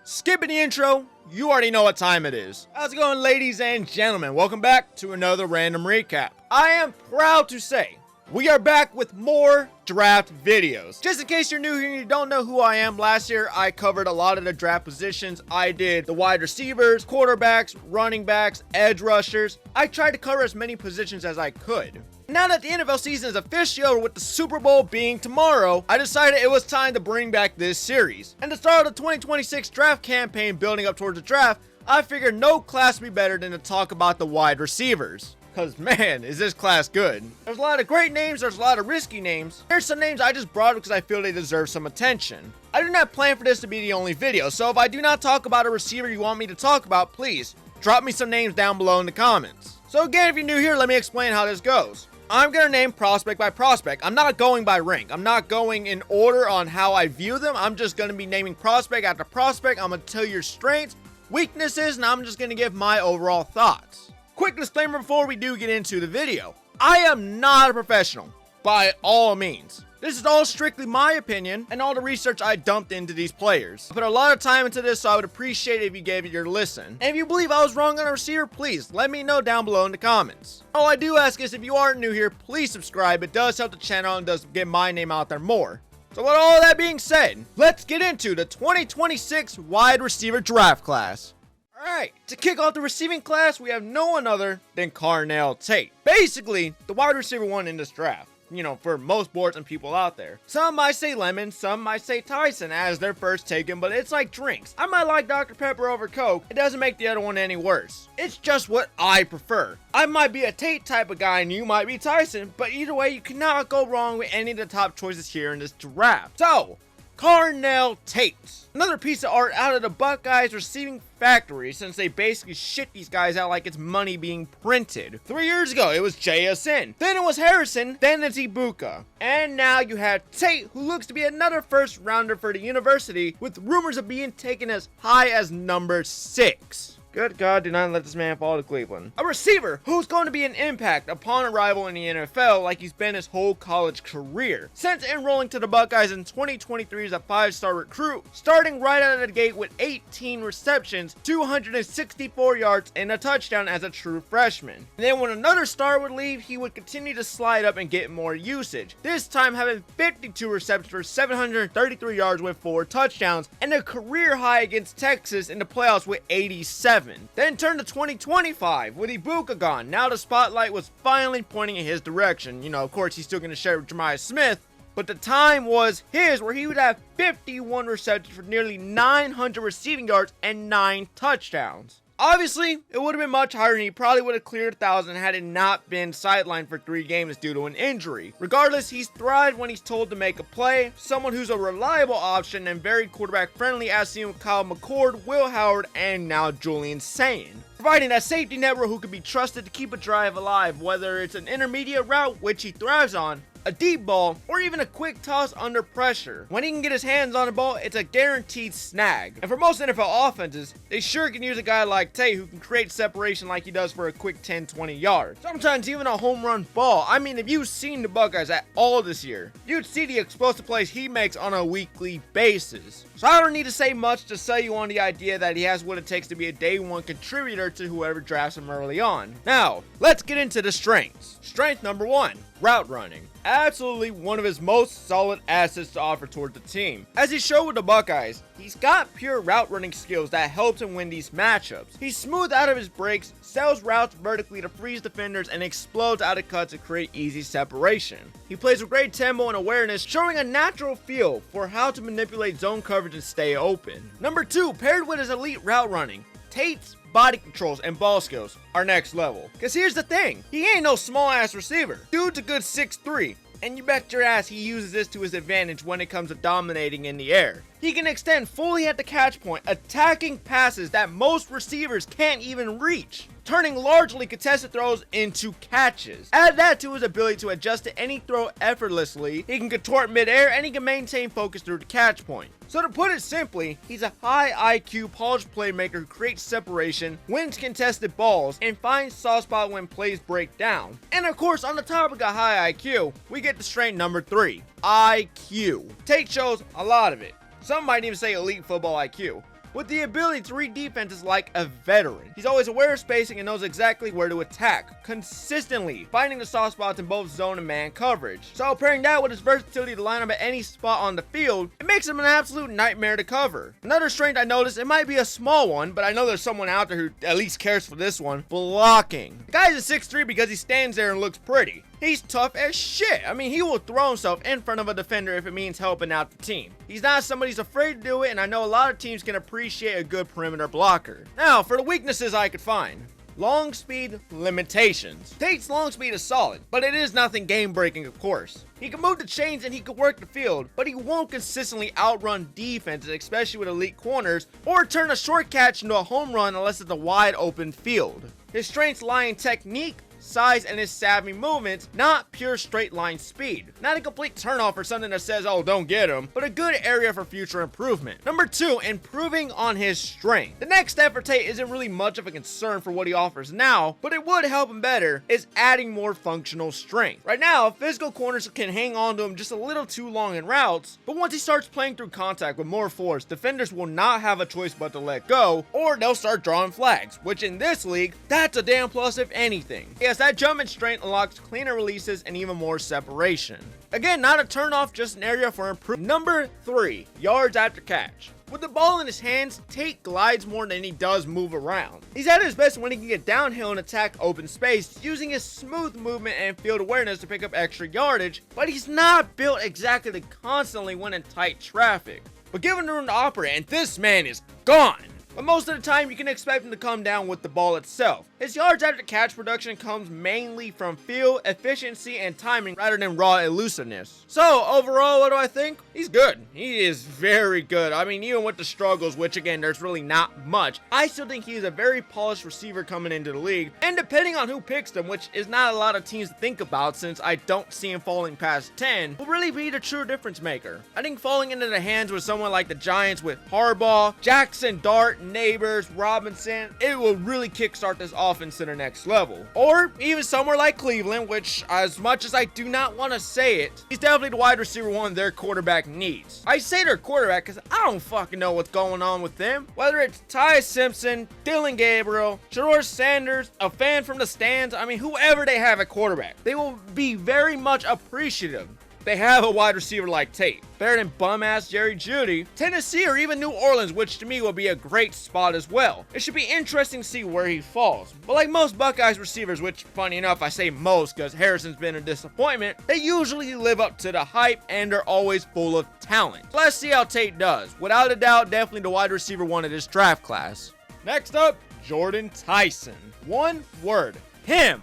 Skipping the intro, you already know what time it is. How's it going, ladies and gentlemen? Welcome back to another random recap. I am proud to say we are back with more draft videos. Just in case you're new here and you don't know who I am, last year I covered a lot of the draft positions. I did the wide receivers, quarterbacks, running backs, edge rushers. I tried to cover as many positions as I could. Now that the NFL season is officially over with the Super Bowl being tomorrow, I decided it was time to bring back this series. And to start the 2026 draft campaign building up towards the draft, I figured no class would be better than to talk about the wide receivers. Cause man, is this class good. There's a lot of great names, there's a lot of risky names. Here's some names I just brought up because I feel they deserve some attention. I do not plan for this to be the only video, so if I do not talk about a receiver you want me to talk about, please drop me some names down below in the comments. So again, if you're new here, let me explain how this goes. I'm going to name prospect by prospect. I'm not going by rank. I'm not going in order on how I view them. I'm just going to be naming prospect after prospect. I'm going to tell your strengths, weaknesses, and I'm just going to give my overall thoughts. Quick disclaimer before we do get into the video. I am not a professional, by all means. This is all strictly my opinion and all the research I dumped into these players. I put a lot of time into this, so I would appreciate it if you gave it your listen. And if you believe I was wrong on a receiver, please let me know down below in the comments. All I do ask is if you are new here, please subscribe. It does help the channel and does get my name out there more. So with all that being said, let's get into the 2026 wide receiver draft class. Alright, to kick off the receiving class, we have no one other than Carnell Tate. Basically, the wide receiver one in this draft. You know, for most boards and people out there. Some might say Lemon, some might say Tyson as their first taken, but it's like drinks. I might like Dr. Pepper over Coke. It doesn't make the other one any worse. It's just what I prefer. I might be a Tate type of guy and you might be Tyson, but either way, you cannot go wrong with any of the top choices here in this draft. So, Carnell Tate. Another piece of art out of the Buckeyes receiving factory, since they basically shit these guys out like it's money being printed. 3 years ago, it was JSN. Then it was Harrison. Then it's Ibuka. And now you have Tate, who looks to be another first rounder for the university, with rumors of being taken as high as number 6. Good God, do not let this man fall to Cleveland. A receiver who's going to be an impact upon arrival in the NFL like he's been his whole college career. Since enrolling to the Buckeyes in 2023 as a 5-star recruit, starting right out of the gate with 18 receptions, 264 yards, and a touchdown as a true freshman. And then when another star would leave, he would continue to slide up and get more usage. This time having 52 receptions for 733 yards with 4 touchdowns, and a career high against Texas in the playoffs with 87. Then turned to 2025 with Ibuka gone. Now the spotlight was finally pointing in his direction. You know, of course, he's still going to share with Jemiah Smith, but the time was his where he would have 51 receptions for nearly 900 receiving yards and 9 touchdowns. Obviously, it would have been much higher and he probably would have cleared 1,000 had it not been sidelined for 3 games due to an injury. Regardless, he's thrived when he's told to make a play, someone who's a reliable option and very quarterback friendly, as seen with Kyle McCord, Will Howard, and now Julian Sayin. Providing that safety network who can be trusted to keep a drive alive, whether it's an intermediate route, which he thrives on, a deep ball, or even a quick toss under pressure. When he can get his hands on the ball, it's a guaranteed snag. And for most NFL offenses, they sure can use a guy like Tate who can create separation like he does for a quick 10-20 yards. Sometimes even a home run ball. I mean, if you've seen the Buckeyes at all this year, you'd see the explosive plays he makes on a weekly basis. So I don't need to say much to sell you on the idea that he has what it takes to be a day one contributor to whoever drafts him early on. Now, let's get into the strengths. Strength number 1, route running. Absolutely one of his most solid assets to offer toward the team. As he showed with the Buckeyes, he's got pure route running skills that helps him win these matchups. He's smooth out of his breaks, sells routes vertically to freeze defenders, and explodes out of cuts to create easy separation. He plays with great tempo and awareness, showing a natural feel for how to manipulate zone coverage and stay open. Number 2, paired with his elite route running, Tate's body controls and ball skills are next level. Cause here's the thing, he ain't no small ass receiver. Dude's a good 6'3", and you bet your ass he uses this to his advantage when it comes to dominating in the air. He can extend fully at the catch point, attacking passes that most receivers can't even reach, turning largely contested throws into catches. Add that to his ability to adjust to any throw effortlessly, he can contort midair and he can maintain focus through the catch point. So to put it simply, he's a high IQ polished playmaker who creates separation, wins contested balls, and finds soft spot when plays break down. And of course, on the topic of high IQ, we get to strength number 3, IQ. Tate shows a lot of it. Some might even say elite football IQ. with the ability to read defenses like a veteran. He's always aware of spacing and knows exactly where to attack, consistently finding the soft spots in both zone and man coverage. So pairing that with his versatility to line up at any spot on the field, it makes him an absolute nightmare to cover. Another strength I noticed, it might be a small one, but I know there's someone out there who at least cares for this one: blocking. The guy's a 6'3" because he stands there and looks pretty. He's tough as shit. I mean, he will throw himself in front of a defender if it means helping out the team. He's not somebody who's afraid to do it, and I know a lot of teams can appreciate a good perimeter blocker. Now, for the weaknesses I could find. Long speed limitations. Tate's long speed is solid, but it is nothing game breaking, of course. He can move the chains and he can work the field, but he won't consistently outrun defenses, especially with elite corners, or turn a short catch into a home run unless it's a wide open field. His strengths lie in technique, size, and his savvy movements, not pure straight line speed. Not a complete turnoff or something that says, oh, don't get him, but a good area for future improvement. Number 2, improving on his strength. The next step for Tate isn't really much of a concern for what he offers now, but it would help him better, is adding more functional strength. Right now, physical corners can hang on to him just a little too long in routes, but once he starts playing through contact with more force, defenders will not have a choice but to let go, or they'll start drawing flags, which in this league, that's a damn plus if anything. Yes, that jump in strength unlocks cleaner releases and even more separation. Again, not a turnoff, just an area for improvement. Number 3, yards after catch. With the ball in his hands, Tate glides more than he does move around. He's at his best when he can get downhill and attack open space, using his smooth movement and field awareness to pick up extra yardage, but he's not built exactly to constantly win in tight traffic. But given the room to operate, and this man is gone. But most of the time, you can expect him to come down with the ball itself. His yards after catch production comes mainly from feel, efficiency, and timing rather than raw elusiveness. So, overall, what do I think? He's good. He is very good. I mean, even with the struggles, which again, there's really not much, I still think he's a very polished receiver coming into the league. And depending on who picks him, which is not a lot of teams to think about since I don't see him falling past 10, will really be the true difference maker. I think falling into the hands with someone like the Giants with Harbaugh, Jackson Dart, Neighbors, Robinson, it will really kickstart this offense to the next level. Or even somewhere like Cleveland, which as much as I do not want to say it, he's definitely the wide receiver one their quarterback needs. I say their quarterback because I don't fucking know what's going on with them. Whether it's Ty Simpson, Dylan Gabriel, George Sanders, a fan from the stands, I mean whoever they have at quarterback, they will be very much appreciative they have a wide receiver like Tate. Better than bum-ass Jerry Jeudy, Tennessee, or even New Orleans, which to me will be a great spot as well. It should be interesting to see where he falls. But like most Buckeyes receivers, which funny enough I say most because Harrison's been a disappointment, they usually live up to the hype and are always full of talent. Let's see how Tate does. Without a doubt, definitely the wide receiver one of this draft class. Next up, Jordyn Tyson. One word, him.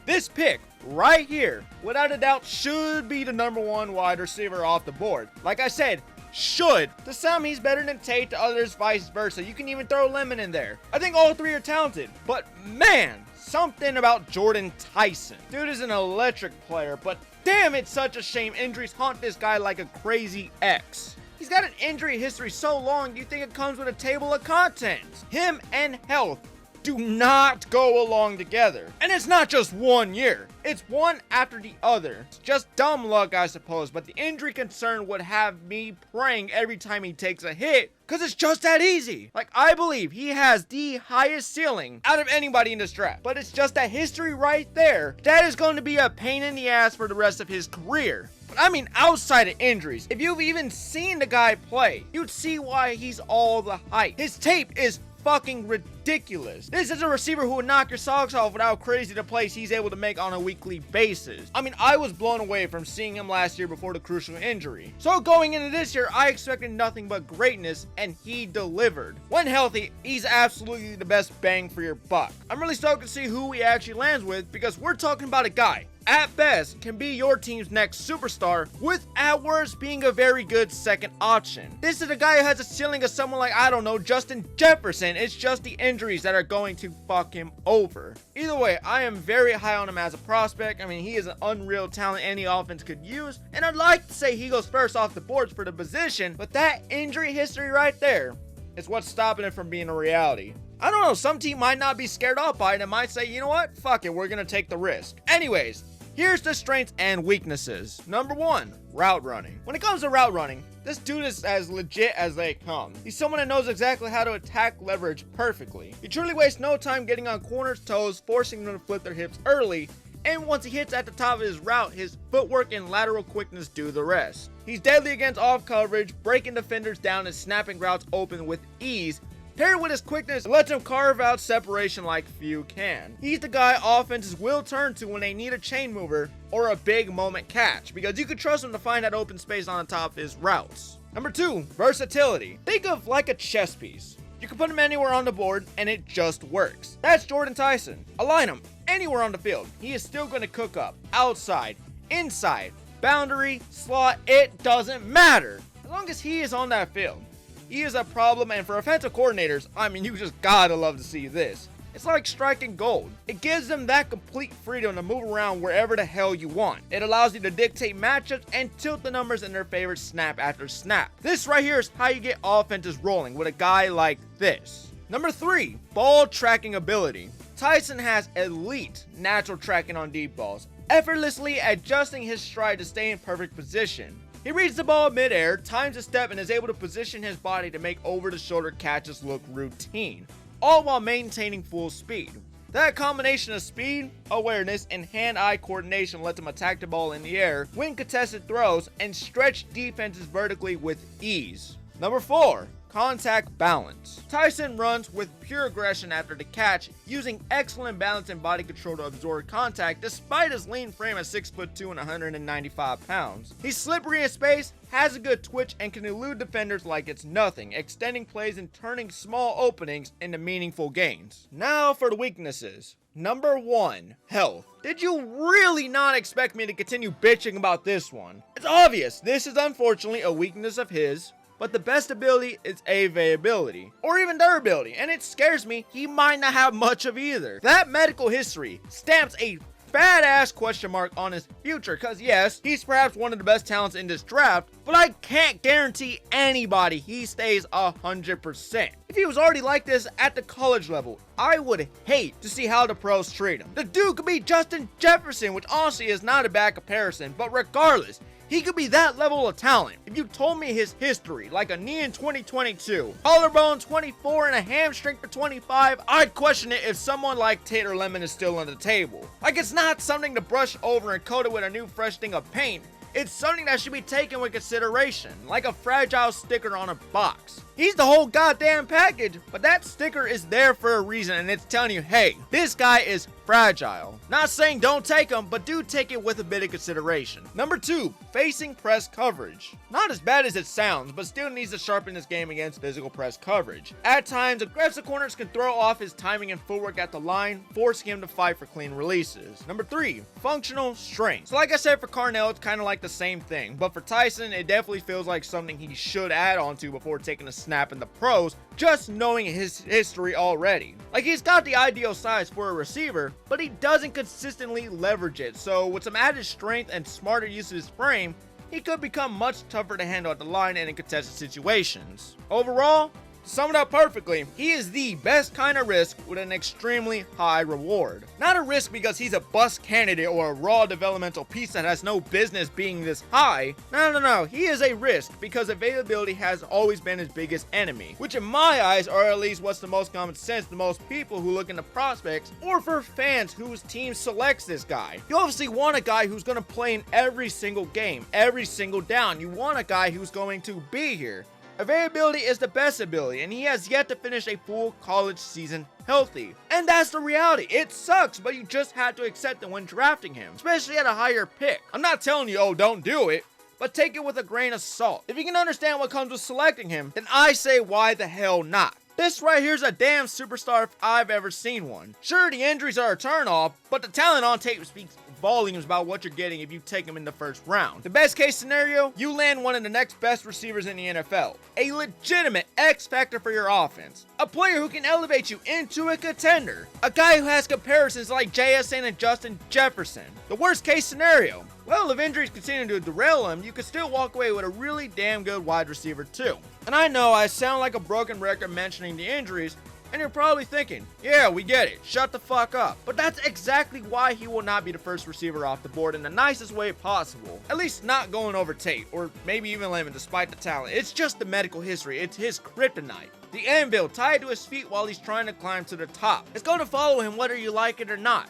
This pick right here, without a doubt, should be the number 1 wide receiver off the board. Like I said, should. To some, he's better than Tate, to others, vice versa. You can even throw Lemon in there. I think all 3 are talented, but man, something about Jordyn Tyson. Dude is an electric player, but damn, it's such a shame injuries haunt this guy like a crazy ex. He's got an injury history so long, you think it comes with a table of contents. Him and health do not go along together. And it's not just 1 year. It's one after the other. It's just dumb luck, I suppose, but the injury concern would have me praying every time he takes a hit, because it's just that easy. Like, I believe he has the highest ceiling out of anybody in this draft, but it's just that history right there that is going to be a pain in the ass for the rest of his career. But I mean, outside of injuries, if you've even seen the guy play, you'd see why he's all the hype. His tape is fucking ridiculous. This is a receiver who would knock your socks off with how crazy the plays he's able to make on a weekly basis. I mean, I was blown away from seeing him last year before the crucial injury. So going into this year, I expected nothing but greatness, and he delivered. When healthy, he's absolutely the best bang for your buck. I'm really stoked to see who he actually lands with, because we're talking about a guy at best can be your team's next superstar, with at worst being a very good second option. This is a guy who has a ceiling of someone like, I don't know, Justin Jefferson. It's just the injuries that are going to fuck him over. Either way, I am very high on him as a prospect. I mean, he is an unreal talent any offense could use, and I'd like to say he goes first off the boards for the position, but that injury history right there is what's stopping it from being a reality. I don't know, some team might not be scared off by it and might say, you know what, fuck it, we're gonna take the risk. Anyways, here's the strengths and weaknesses. Number 1, route running. When it comes to route running, this dude is as legit as they come. He's someone that knows exactly how to attack leverage perfectly. He truly wastes no time getting on corners' toes, forcing them to flip their hips early, and once he hits at the top of his route, his footwork and lateral quickness do the rest. He's deadly against off coverage, breaking defenders down and snapping routes open with ease. Paired with his quickness, it lets him carve out separation like few can. He's the guy offenses will turn to when they need a chain mover or a big moment catch, because you can trust him to find that open space on the top of his routes. Number 2, versatility. Think of like a chess piece. You can put him anywhere on the board and it just works. That's Jordyn Tyson. Align him anywhere on the field. He is still going to cook up. Outside, inside, boundary, slot, it doesn't matter. As long as he is on that field. He is a problem, and for offensive coordinators, I mean, you just gotta love to see this. It's like striking gold. It gives them that complete freedom to move around wherever the hell you want. It allows you to dictate matchups and tilt the numbers in their favor snap after snap. This right here is how you get offenses rolling with a guy like this. Number 3, ball tracking ability. Tyson has elite natural tracking on deep balls, effortlessly adjusting his stride to stay in perfect position. He reads the ball midair, times his step, and is able to position his body to make over-the-shoulder catches look routine, all while maintaining full speed. That combination of speed, awareness, and hand-eye coordination lets him attack the ball in the air, win contested throws, and stretch defenses vertically with ease. Number 4, contact balance. Tyson runs with pure aggression after the catch, using excellent balance and body control to absorb contact despite his lean frame at 6'2" and 195 pounds. He's slippery in space, has a good twitch, and can elude defenders like it's nothing, extending plays and turning small openings into meaningful gains. Now for the weaknesses. Number 1, health. Did you really not expect me to continue bitching about this one? It's obvious, this is unfortunately a weakness of his. But the best ability is availability, or even durability, and it scares me he might not have much of either. That medical history stamps a fat ass question mark on his future, cause yes, he's perhaps one of the best talents in this draft, but I can't guarantee anybody he stays 100%. If he was already like this at the college level, I would hate to see how the pros treat him. The dude could be Justin Jefferson, which honestly is not a bad comparison, but regardless, he could be that level of talent. If you told me his history, like a knee in 2022, collarbone 24, and a hamstring for 25, I'd question it if someone like Tate or Lemon is still on the table. Like, it's not something to brush over and coat it with a new fresh thing of paint. It's something that should be taken with consideration, like a fragile sticker on a box. He's the whole goddamn package, but that sticker is there for a reason, and it's telling you, hey, this guy is fragile. Not saying don't take him, but do take it with a bit of consideration. Number 2, facing press coverage. Not as bad as it sounds, but still needs to sharpen his game against physical press coverage. At times, aggressive corners can throw off his timing and footwork at the line, forcing him to fight for clean releases. Number 3, functional strength. So like I said for Carnell, it's kind of like the same thing, but for Tyson, it definitely feels like something he should add on to before taking a snap in the pros, just knowing his history already. Like, he's got the ideal size for a receiver, but he doesn't consistently leverage it, so with some added strength and smarter use of his frame, he could become much tougher to handle at the line and in contested situations. Overall, to sum it up perfectly, he is the best kind of risk with an extremely high reward. Not a risk because he's a bust candidate or a raw developmental piece that has no business being this high. No. He is a risk because availability has always been his biggest enemy, which in my eyes, or at least what's the most common sense to most people who look into prospects, or for fans whose team selects this guy. You obviously want a guy who's going to play in every single game, every single down. You want a guy who's going to be here. Availability is the best ability, and he has yet to finish a full college season healthy. And that's the reality. It sucks, but you just had to accept it when drafting him, especially at a higher pick. I'm not telling you, oh, don't do it, but take it with a grain of salt. If you can understand what comes with selecting him, then I say why the hell not? This right here's a damn superstar if I've ever seen one. Sure, the injuries are a turnoff, but the talent on tape speaks volumes about what you're getting if you take him in the first round. The best case scenario, you land one of the next best receivers in the NFL. A legitimate X factor for your offense. A player who can elevate you into a contender. A guy who has comparisons like JSN and Justin Jefferson. The worst case scenario, well, if injuries continue to derail him, you could still walk away with a really damn good wide receiver too. And I know I sound like a broken record mentioning the injuries, And you're probably thinking, yeah, we get it, shut the fuck up. But that's exactly why he will not be the first receiver off the board in the nicest way possible. At least not going over Tate, or maybe even Lemon despite the talent. It's just the medical history, it's his kryptonite. The anvil tied to his feet while he's trying to climb to the top. It's going to follow him whether you like it or not.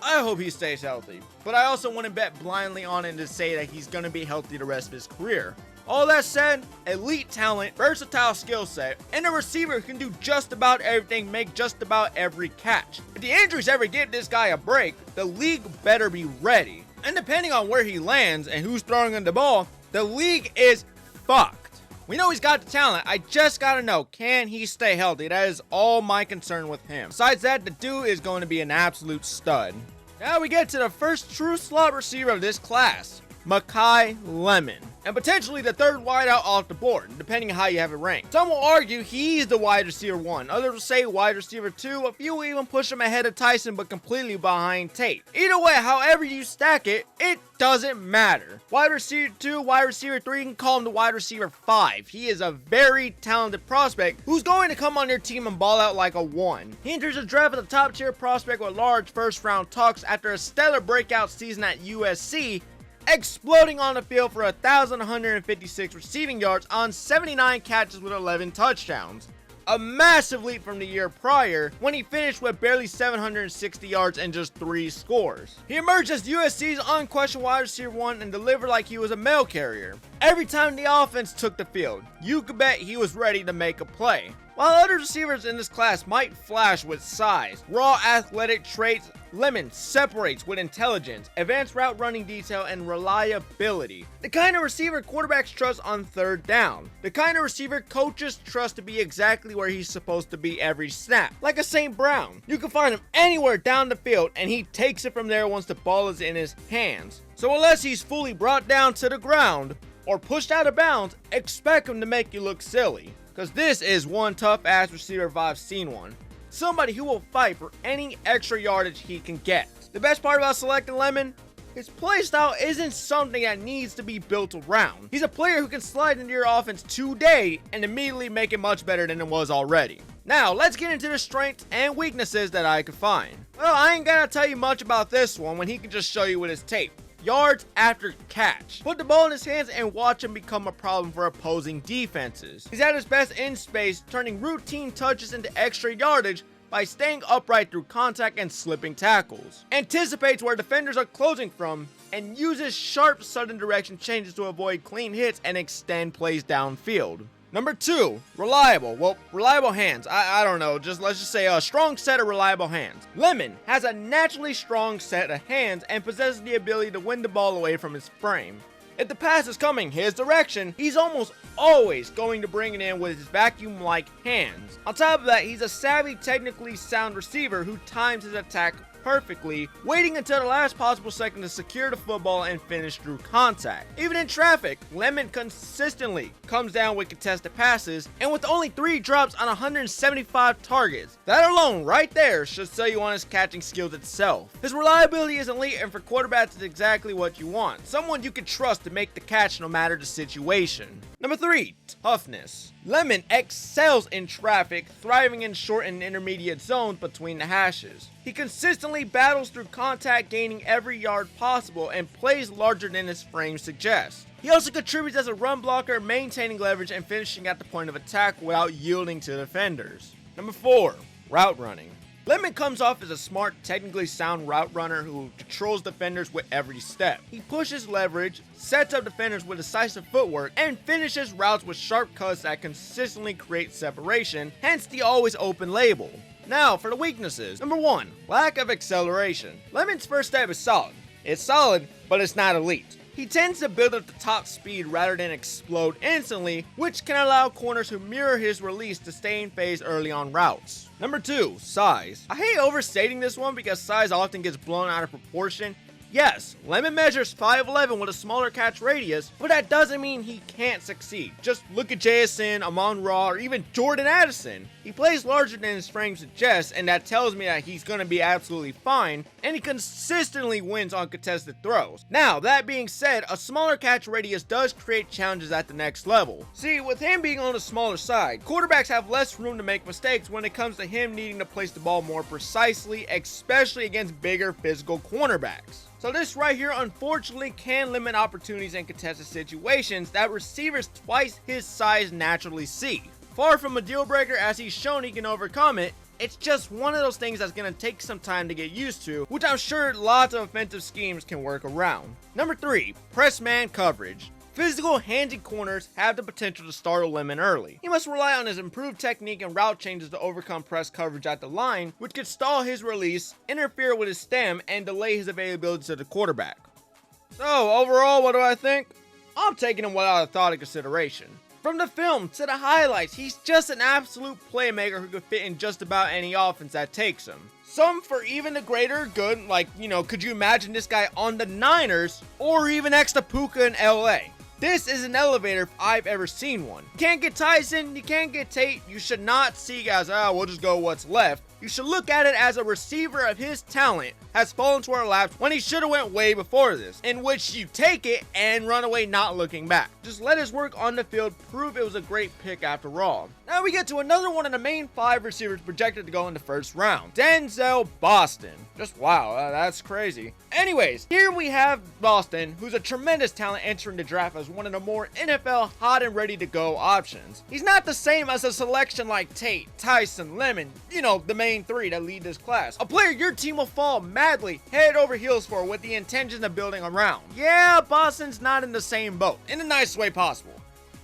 I hope he stays healthy, but I also wouldn't bet blindly on him to say that he's going to be healthy the rest of his career. All that said, elite talent, versatile skill set, and a receiver who can do just about everything, make just about every catch. If the injuries ever give this guy a break, the league better be ready. And depending on where he lands and who's throwing him the ball, the league is fucked. We know he's got the talent, I just gotta know, can he stay healthy? That is all my concern with him. Besides that, the dude is going to be an absolute stud. Now we get to the first true slot receiver of this class, Mai Lemon, and potentially the third wideout off the board, depending on how you have it ranked. Some will argue he's the wide receiver 1, others will say wide receiver 2, a few will even push him ahead of Tyson but completely behind Tate. Either way, however you stack it, it doesn't matter. Wide receiver 2, wide receiver 3, you can call him the wide receiver 5. He is a very talented prospect who's going to come on your team and ball out like a 1. He enters the draft as a top tier prospect with large first round talks after a stellar breakout season at USC, exploding on the field for 1,156 receiving yards on 79 catches with 11 touchdowns. A massive leap from the year prior when he finished with barely 760 yards and just 3 scores. He emerged as USC's unquestioned wide receiver 1 and delivered like he was a mail carrier. Every time the offense took the field, you could bet he was ready to make a play. While other receivers in this class might flash with size, raw athletic traits, Lemon separates with intelligence, advanced route running detail, and reliability. The kind of receiver quarterbacks trust on third down. The kind of receiver coaches trust to be exactly where he's supposed to be every snap. Like a St. Brown. You can find him anywhere down the field and he takes it from there once the ball is in his hands. So unless he's fully brought down to the ground or pushed out of bounds, expect him to make you look silly. Because this is one tough ass receiver if I've seen one. Somebody who will fight for any extra yardage he can get. The best part about selecting Lemon, his playstyle isn't something that needs to be built around. He's a player who can slide into your offense today and immediately make it much better than it was already. Now, let's get into the strengths and weaknesses that I could find. Well, I ain't gonna tell you much about this one when he can just show you with his tape. Yards after catch. Put the ball in his hands and watch him become a problem for opposing defenses. He's at his best in space, turning routine touches into extra yardage by staying upright through contact and slipping tackles. Anticipates where defenders are closing from and uses sharp sudden direction changes to avoid clean hits and extend plays downfield. Number 2, reliable. Well, reliable hands. I don't know. Let's just say a strong set of reliable hands. Lemon has a naturally strong set of hands and possesses the ability to win the ball away from his frame. If the pass is coming his direction, he's almost always going to bring it in with his vacuum-like hands. On top of that, he's a savvy, technically sound receiver who times his attack perfectly, waiting until the last possible second to secure the football and finish through contact. Even in traffic, Lemon consistently comes down with contested passes, and with only 3 drops on 175 targets. That alone right there should sell you on his catching skills itself. His reliability is elite, and for quarterbacks it's exactly what you want. Someone you can trust to make the catch no matter the situation. Number 3, toughness. Lemon excels in traffic, thriving in short and intermediate zones between the hashes. He consistently battles through contact, gaining every yard possible, and plays larger than his frame suggests. He also contributes as a run blocker, maintaining leverage and finishing at the point of attack without yielding to defenders. Number 4, route running. Lemon comes off as a smart, technically sound route runner who controls defenders with every step. He pushes leverage, sets up defenders with decisive footwork, and finishes routes with sharp cuts that consistently create separation, hence the always open label. Now for the weaknesses. Number 1, lack of acceleration. Lemon's first step is solid. It's solid, but it's not elite. He tends to build up the top speed rather than explode instantly, which can allow corners who mirror his release to stay in phase early on routes. Number 2, size. I hate overstating this one because size often gets blown out of proportion. Yes, Lemon measures 5'11 with a smaller catch radius, but that doesn't mean he can't succeed. Just look at JSN, Amon-Ra, or even Jordan Addison. He plays larger than his frame suggests, and that tells me that he's going to be absolutely fine, and he consistently wins on contested throws. Now, that being said, a smaller catch radius does create challenges at the next level. See, with him being on the smaller side, quarterbacks have less room to make mistakes when it comes to him needing to place the ball more precisely, especially against bigger physical cornerbacks. So this right here unfortunately can limit opportunities in contested situations that receivers twice his size naturally see. Far from a deal breaker, as he's shown he can overcome it, it's just one of those things that's going to take some time to get used to, which I'm sure lots of offensive schemes can work around. Number 3, press man coverage. Physical, handy corners have the potential to startle Lemon early. He must rely on his improved technique and route changes to overcome press coverage at the line, which could stall his release, interfere with his stem, and delay his availability to the quarterback. So, overall, what do I think? I'm taking him without a thought of consideration. From the film to the highlights, he's just an absolute playmaker who could fit in just about any offense that takes him. Some for even the greater good, like, could you imagine this guy on the Niners, or even next to Puka in LA? This is an elevator if I've ever seen one. You can't get Tyson, you can't get Tate. You should not see guys, we'll just go what's left. You should look at it as a receiver of his talent has fallen to our laps when he should have went way before this, in which you take it and run away not looking back. Just let his work on the field prove it was a great pick after all. Now we get to another one of the main 5 receivers projected to go in the first round, Denzel Boston. Just wow, that's crazy. Anyways, here we have Boston, who's a tremendous talent entering the draft as one of the more NFL hot and ready to go options. He's not the same as a selection like Tate, Tyson, Lemon, the main 3 that lead this class. A player your team will fall madly head over heels for with the intention of building around. Yeah, Boston's not in the same boat, in the nicest way possible.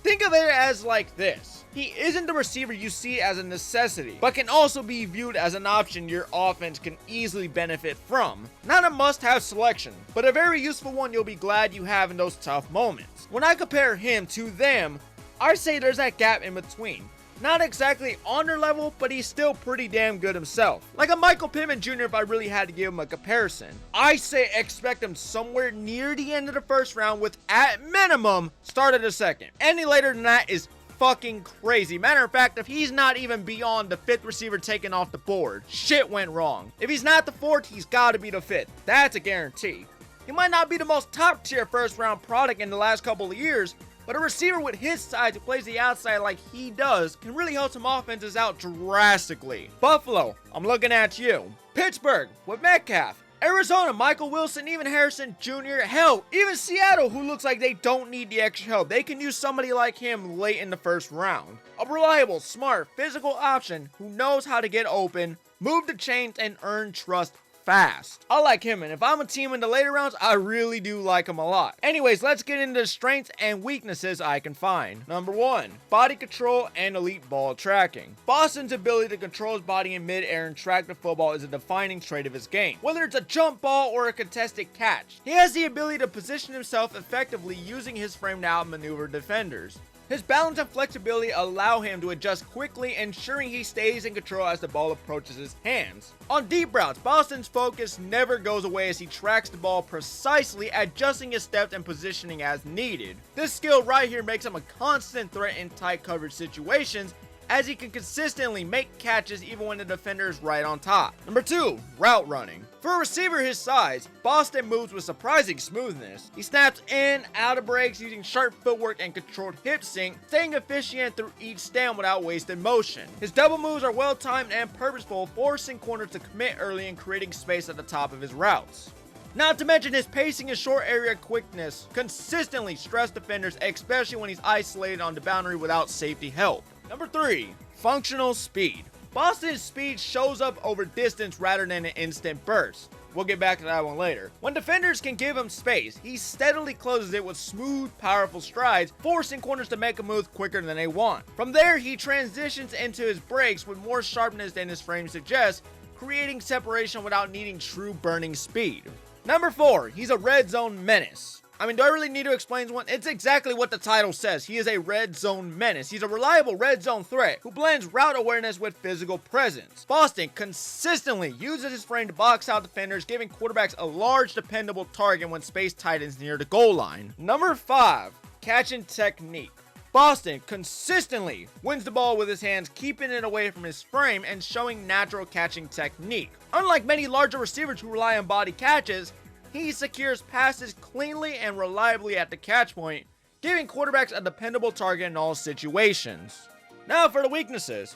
Think of it as like this. He isn't the receiver you see as a necessity, but can also be viewed as an option your offense can easily benefit from. Not a must-have selection, but a very useful one you'll be glad you have in those tough moments. When I compare him to them, I say there's that gap in between. Not exactly on their level, but he's still pretty damn good himself. Like a Michael Pittman Jr. if I really had to give him a comparison. I say expect him somewhere near the end of the first round with, at minimum, start of the second. Any later than that is fucking crazy. Matter of fact, if he's not even beyond the 5th receiver taken off the board, shit went wrong. If he's not the 4th, he's gotta be the 5th. That's a guarantee. He might not be the most top tier first round product in the last couple of years, but a receiver with his size who plays the outside like he does can really help some offenses out drastically. Buffalo, I'm looking at you. Pittsburgh with Metcalf. Arizona, Michael Wilson, even Harrison Jr. Hell, even Seattle, who looks like they don't need the extra help. They can use somebody like him late in the first round. A reliable, smart, physical option who knows how to get open, move the chains, and earn trust fast. I like him, and if I'm a team in the later rounds, I really do like him a lot. Anyways, let's get into the strengths and weaknesses I can find. Number 1, body control and elite ball tracking. Boston's ability to control his body in mid-air and track the football is a defining trait of his game. Whether it's a jump ball or a contested catch, he has the ability to position himself effectively using his frame to outmaneuver defenders. His balance and flexibility allow him to adjust quickly, ensuring he stays in control as the ball approaches his hands. On deep routes, Boston's focus never goes away as he tracks the ball precisely, adjusting his steps and positioning as needed. This skill right here makes him a constant threat in tight coverage situations, as he can consistently make catches even when the defender is right on top. Number 2, route running. For a receiver his size, Boston moves with surprising smoothness. He snaps in, out of breaks using sharp footwork and controlled hip sync, staying efficient through each stem without wasted motion. His double moves are well timed and purposeful, forcing corners to commit early and creating space at the top of his routes. Not to mention his pacing and short area quickness consistently stress defenders, especially when he's isolated on the boundary without safety help. Number 3, functional speed. Boston's speed shows up over distance rather than an instant burst. We'll get back to that one later. When defenders can give him space, he steadily closes it with smooth, powerful strides, forcing corners to make a move quicker than they want. From there, he transitions into his breaks with more sharpness than his frame suggests, creating separation without needing true burning speed. Number 4, he's a red zone menace. I mean, do I really need to explain one? It's exactly what the title says. He is a red zone menace. He's a reliable red zone threat who blends route awareness with physical presence. Boston consistently uses his frame to box out defenders, giving quarterbacks a large, dependable target when space tightens near the goal line. Number 5, catching technique. Boston consistently wins the ball with his hands, keeping it away from his frame and showing natural catching technique. Unlike many larger receivers who rely on body catches, he secures passes cleanly and reliably at the catch point, giving quarterbacks a dependable target in all situations. Now for the weaknesses.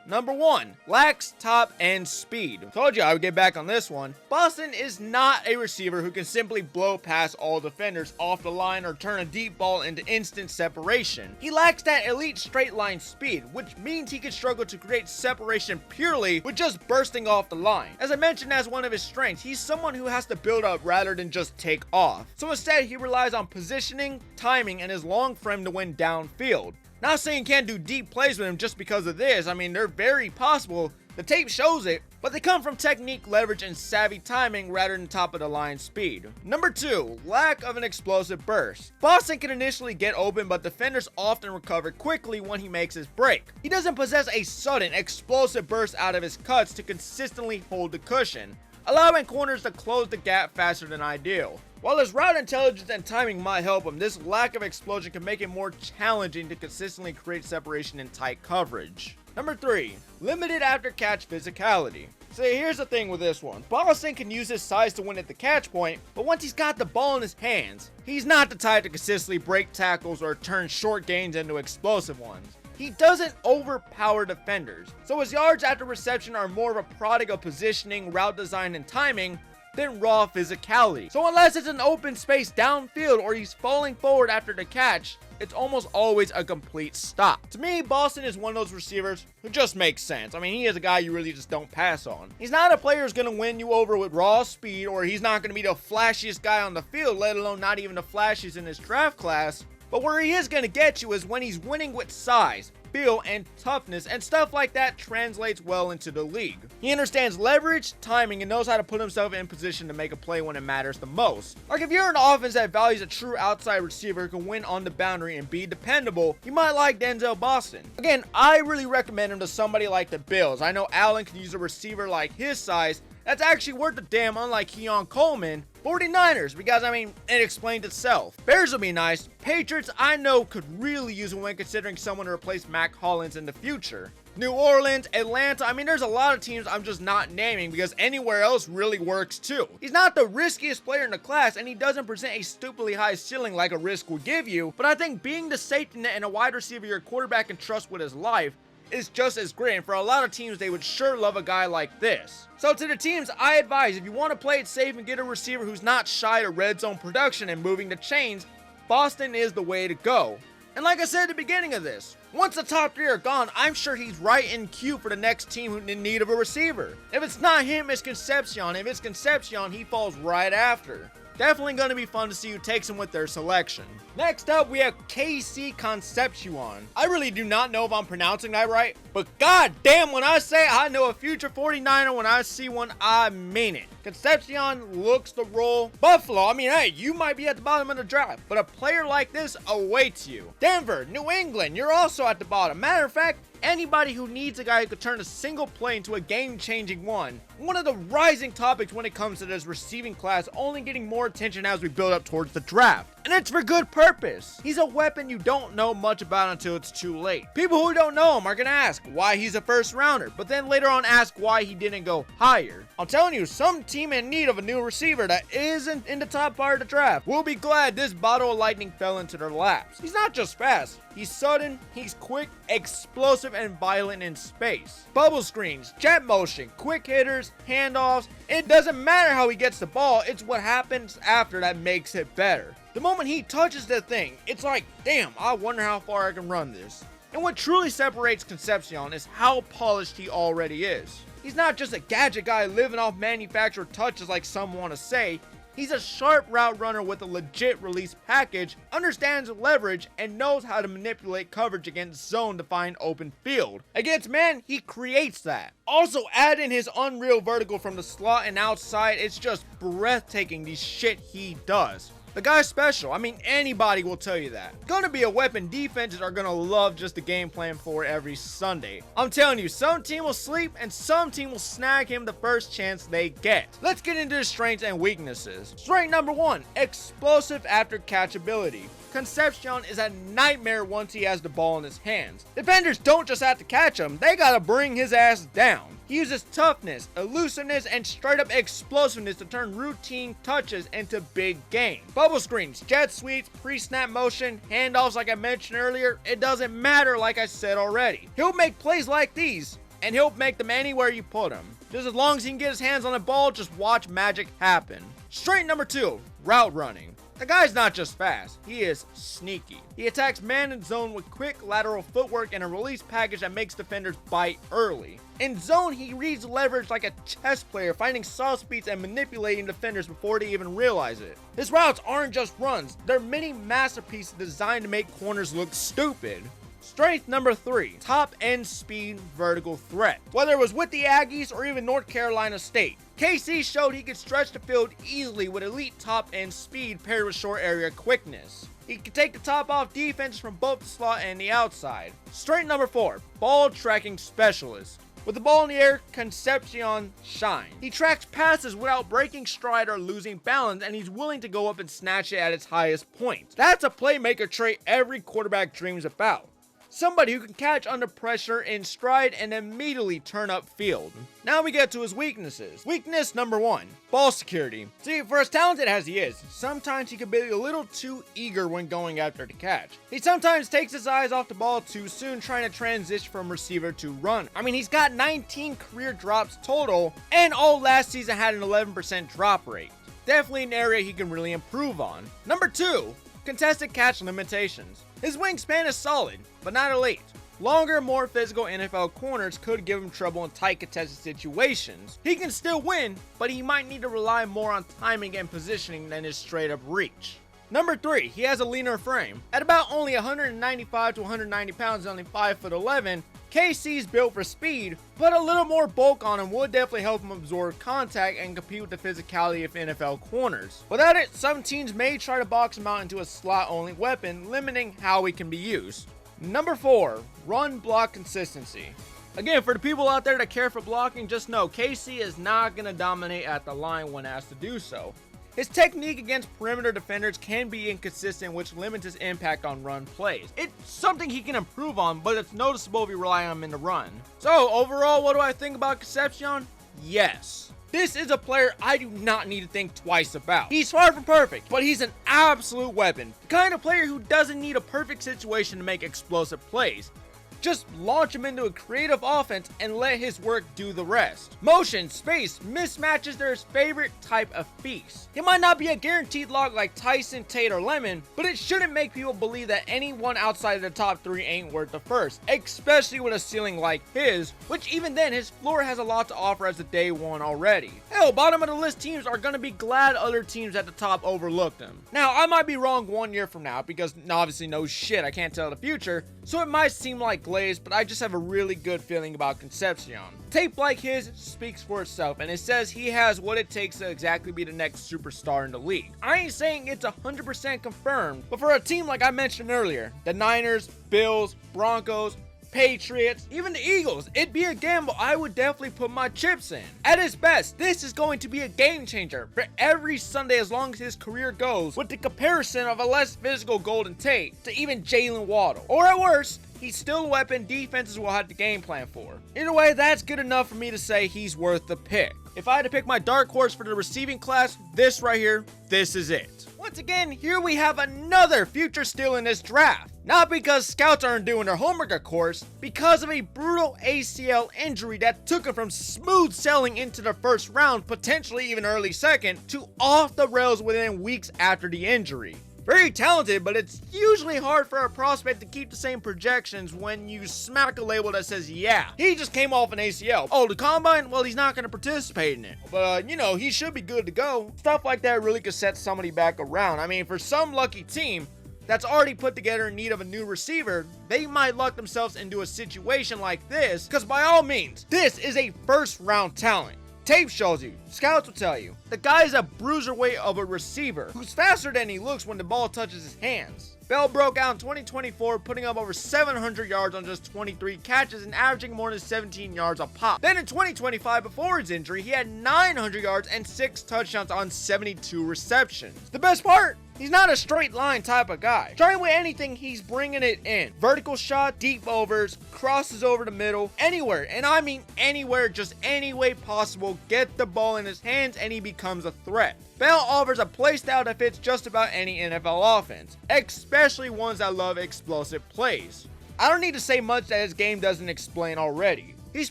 Number 1, lacks top end speed. Told you I would get back on this one. Boston is not a receiver who can simply blow past all defenders off the line or turn a deep ball into instant separation. He lacks that elite straight line speed, which means he can struggle to create separation purely with just bursting off the line. As I mentioned as one of his strengths, he's someone who has to build up rather than just take off. So instead, he relies on positioning, timing, and his long frame to win downfield. Not saying you can't do deep plays with him just because of this. I mean, they're very possible. The tape shows it, but they come from technique, leverage, and savvy timing rather than top of the line speed. Number 2, lack of an explosive burst. Boston can initially get open, but defenders often recover quickly when he makes his break. He doesn't possess a sudden, explosive burst out of his cuts to consistently hold the cushion, allowing corners to close the gap faster than ideal. While his route intelligence and timing might help him, this lack of explosion can make it more challenging to consistently create separation in tight coverage. Number 3, limited after catch physicality. See, here's the thing with this one. Boston can use his size to win at the catch point, but once he's got the ball in his hands, he's not the type to consistently break tackles or turn short gains into explosive ones. He doesn't overpower defenders, so his yards after reception are more of a product of positioning, route design, and timing than raw physicality. So unless it's an open space downfield or he's falling forward after the catch, it's almost always a complete stop. To me, Boston is one of those receivers who just makes sense. I mean, he is a guy you really just don't pass on. He's not a player who's going to win you over with raw speed, or he's not going to be the flashiest guy on the field, let alone not even the flashiest in his draft class. But where he is going to get you is when he's winning with size, feel, and toughness, and stuff like that translates well into the league. He understands leverage, timing, and knows how to put himself in position to make a play when it matters the most. Like if you're an offense that values a true outside receiver who can win on the boundary and be dependable, you might like Denzel Boston. Again, I really recommend him to somebody like the Bills. I know Allen can use a receiver like his size that's actually worth a damn, unlike Keon Coleman. 49ers, because I mean, it explains itself. Bears will be nice. Patriots, I know, could really use him when considering someone to replace Mac Hollins in the future. New Orleans, Atlanta, I mean, there's a lot of teams I'm just not naming because anywhere else really works too. He's not the riskiest player in the class, and he doesn't present a stupidly high ceiling like a risk would give you, but I think being the safety net and a wide receiver your quarterback can trust with his life is just as great, and for a lot of teams, they would sure love a guy like this. So to the teams, I advise, if you want to play it safe and get a receiver who's not shy to red zone production and moving the chains, Boston is the way to go. And like I said at the beginning of this, once the top 3 are gone, I'm sure he's right in queue for the next team who's in need of a receiver. If it's not him, it's Concepcion. If it's Concepcion, he falls right after. Definitely going to be fun to see who takes him with their selection. Next up, we have KC Concepcion. I really do not know if I'm pronouncing that right, but goddamn, when I say I know a future 49er, when I see one, I mean it. Concepcion looks the role. Buffalo, I mean, hey, you might be at the bottom of the draft, but a player like this awaits you. Denver, New England, you're also at the bottom. Matter of fact, anybody who needs a guy who could turn a single play into a game-changing one. One of the rising topics when it comes to this receiving class, only getting more attention as we build up towards the draft. And it's for good purpose. He's a weapon you don't know much about until it's too late. People who don't know him are gonna ask why he's a first rounder, but then later on ask why he didn't go higher. I'm telling you, some team in need of a new receiver that isn't in the top part of the draft will be glad this bottle of lightning fell into their laps. He's not just fast, he's sudden, he's quick, explosive, and violent in space. Bubble screens, jet motion, quick hitters, handoffs. It doesn't matter how he gets the ball, it's what happens after that makes it better. The moment he touches the thing, it's like, damn, I wonder how far I can run this. And what truly separates Concepcion is how polished he already is. He's not just a gadget guy living off manufactured touches like some want to say. He's a sharp route runner with a legit release package, understands leverage, and knows how to manipulate coverage against zone to find open field. Against man, he creates that. Also, add in his unreal vertical from the slot and outside, it's just breathtaking the shit he does. The guy's special. I mean, anybody will tell you that. Gonna be a weapon defenses are gonna love just the game plan for every Sunday. I'm telling you, some team will sleep and some team will snag him the first chance they get. Let's get into his strengths and weaknesses. Strength number 1, explosive after catch ability. Concepcion is a nightmare once he has the ball in his hands. Defenders don't just have to catch him, they gotta bring his ass down. He uses toughness, elusiveness, and straight up explosiveness to turn routine touches into big gains. Bubble screens, jet sweeps, pre-snap motion, handoffs like I mentioned earlier, it doesn't matter like I said already. He'll make plays like these, and he'll make them anywhere you put him. Just as long as he can get his hands on the ball, just watch magic happen. Strength number 2, route running. The guy's not just fast, he is sneaky. He attacks man and zone with quick lateral footwork and a release package that makes defenders bite early. In zone, he reads leverage like a chess player, finding soft speeds and manipulating defenders before they even realize it. His routes aren't just runs, they're mini masterpieces designed to make corners look stupid. Strength number 3, top end speed vertical threat. Whether it was with the Aggies or even North Carolina State, KC showed he could stretch the field easily with elite top end speed paired with short area quickness. He can take the top off defenses from both the slot and the outside. Strength number 4, ball tracking specialist. With the ball in the air, Concepcion shines. He tracks passes without breaking stride or losing balance, and he's willing to go up and snatch it at its highest point. That's a playmaker trait every quarterback dreams about. Somebody who can catch under pressure in stride and immediately turn up field. Now we get to his weaknesses. Weakness number 1, ball security. See, for as talented as he is, sometimes he can be a little too eager when going after the catch. He sometimes takes his eyes off the ball too soon, trying to transition from receiver to runner. I mean, he's got 19 career drops total, and all last season had an 11% drop rate. Definitely an area he can really improve on. Number 2, contested catch limitations. His wingspan is solid, but not elite. Longer, more physical NFL corners could give him trouble in tight contested situations. He can still win, but he might need to rely more on timing and positioning than his straight up reach. Number 3, he has a leaner frame. At about only 195 to 190 pounds and only 5'11", KC's built for speed, but a little more bulk on him would definitely help him absorb contact and compete with the physicality of NFL corners. Without it, some teams may try to box him out into a slot-only weapon, limiting how he can be used. Number 4, run block consistency. Again, for the people out there that care for blocking, just know KC is not going to dominate at the line when asked to do so. His technique against perimeter defenders can be inconsistent, which limits his impact on run plays. It's something he can improve on, but it's noticeable if you rely on him in the run. So overall, what do I think about Concepcion? Yes. This is a player I do not need to think twice about. He's far from perfect, but he's an absolute weapon. The kind of player who doesn't need a perfect situation to make explosive plays. Just launch him into a creative offense and let his work do the rest. Motion, space, mismatches are his favorite type of feast. He might not be a guaranteed lock like Tyson, Tate, or Lemon, but it shouldn't make people believe that anyone outside of the top 3 ain't worth the first, especially with a ceiling like his, which even then his floor has a lot to offer as a day 1 already. Hell, bottom of the list teams are gonna be glad other teams at the top overlooked him. Now, I might be wrong 1 year from now because obviously no shit, I can't tell the future, so it might seem like but I just have a really good feeling about Concepcion. Tape like his speaks for itself, and it says he has what it takes to exactly be the next superstar in the league. I ain't saying it's 100% confirmed, but for a team like I mentioned earlier, the Niners, Bills, Broncos, Patriots, even the Eagles, it'd be a gamble I would definitely put my chips in. At his best, this is going to be a game changer for every Sunday as long as his career goes, with the comparison of a less physical Golden Tate to even Jalen Waddle. Or at worst, he's still a weapon defenses will have to game plan for. Either way, that's good enough for me to say he's worth the pick. If I had to pick my dark horse for the receiving class, this right here, this is it. Once again, here we have another future steal in this draft. Not because scouts aren't doing their homework, of course, because of a brutal ACL injury that took him from smooth sailing into the first round, potentially even early second, to off the rails within weeks after the injury. Very talented, but it's usually hard for a prospect to keep the same projections when you smack a label that says, yeah, he just came off an ACL. Oh, the combine? Well, he's not going to participate in it. But, you know, he should be good to go. Stuff like that really could set somebody back around. I mean, for some lucky team that's already put together in need of a new receiver, they might luck themselves into a situation like this, because by all means, this is a first-round talent. Tape shows you, scouts will tell you, the guy is a bruiserweight of a receiver who's faster than he looks when the ball touches his hands. Bell broke out in 2024, putting up over 700 yards on just 23 catches and averaging more than 17 yards a pop. Then in 2025, before his injury, he had 900 yards and 6 touchdowns on 72 receptions. The best part? He's not a straight line type of guy. Trying with anything, he's bringing it in. Vertical shot, deep overs, crosses over the middle, anywhere, and I mean anywhere, just any way possible, get the ball in his hands and he becomes a threat. Bell offers a play style that fits just about any NFL offense, especially ones that love explosive plays. I don't need to say much that his game doesn't explain already. He's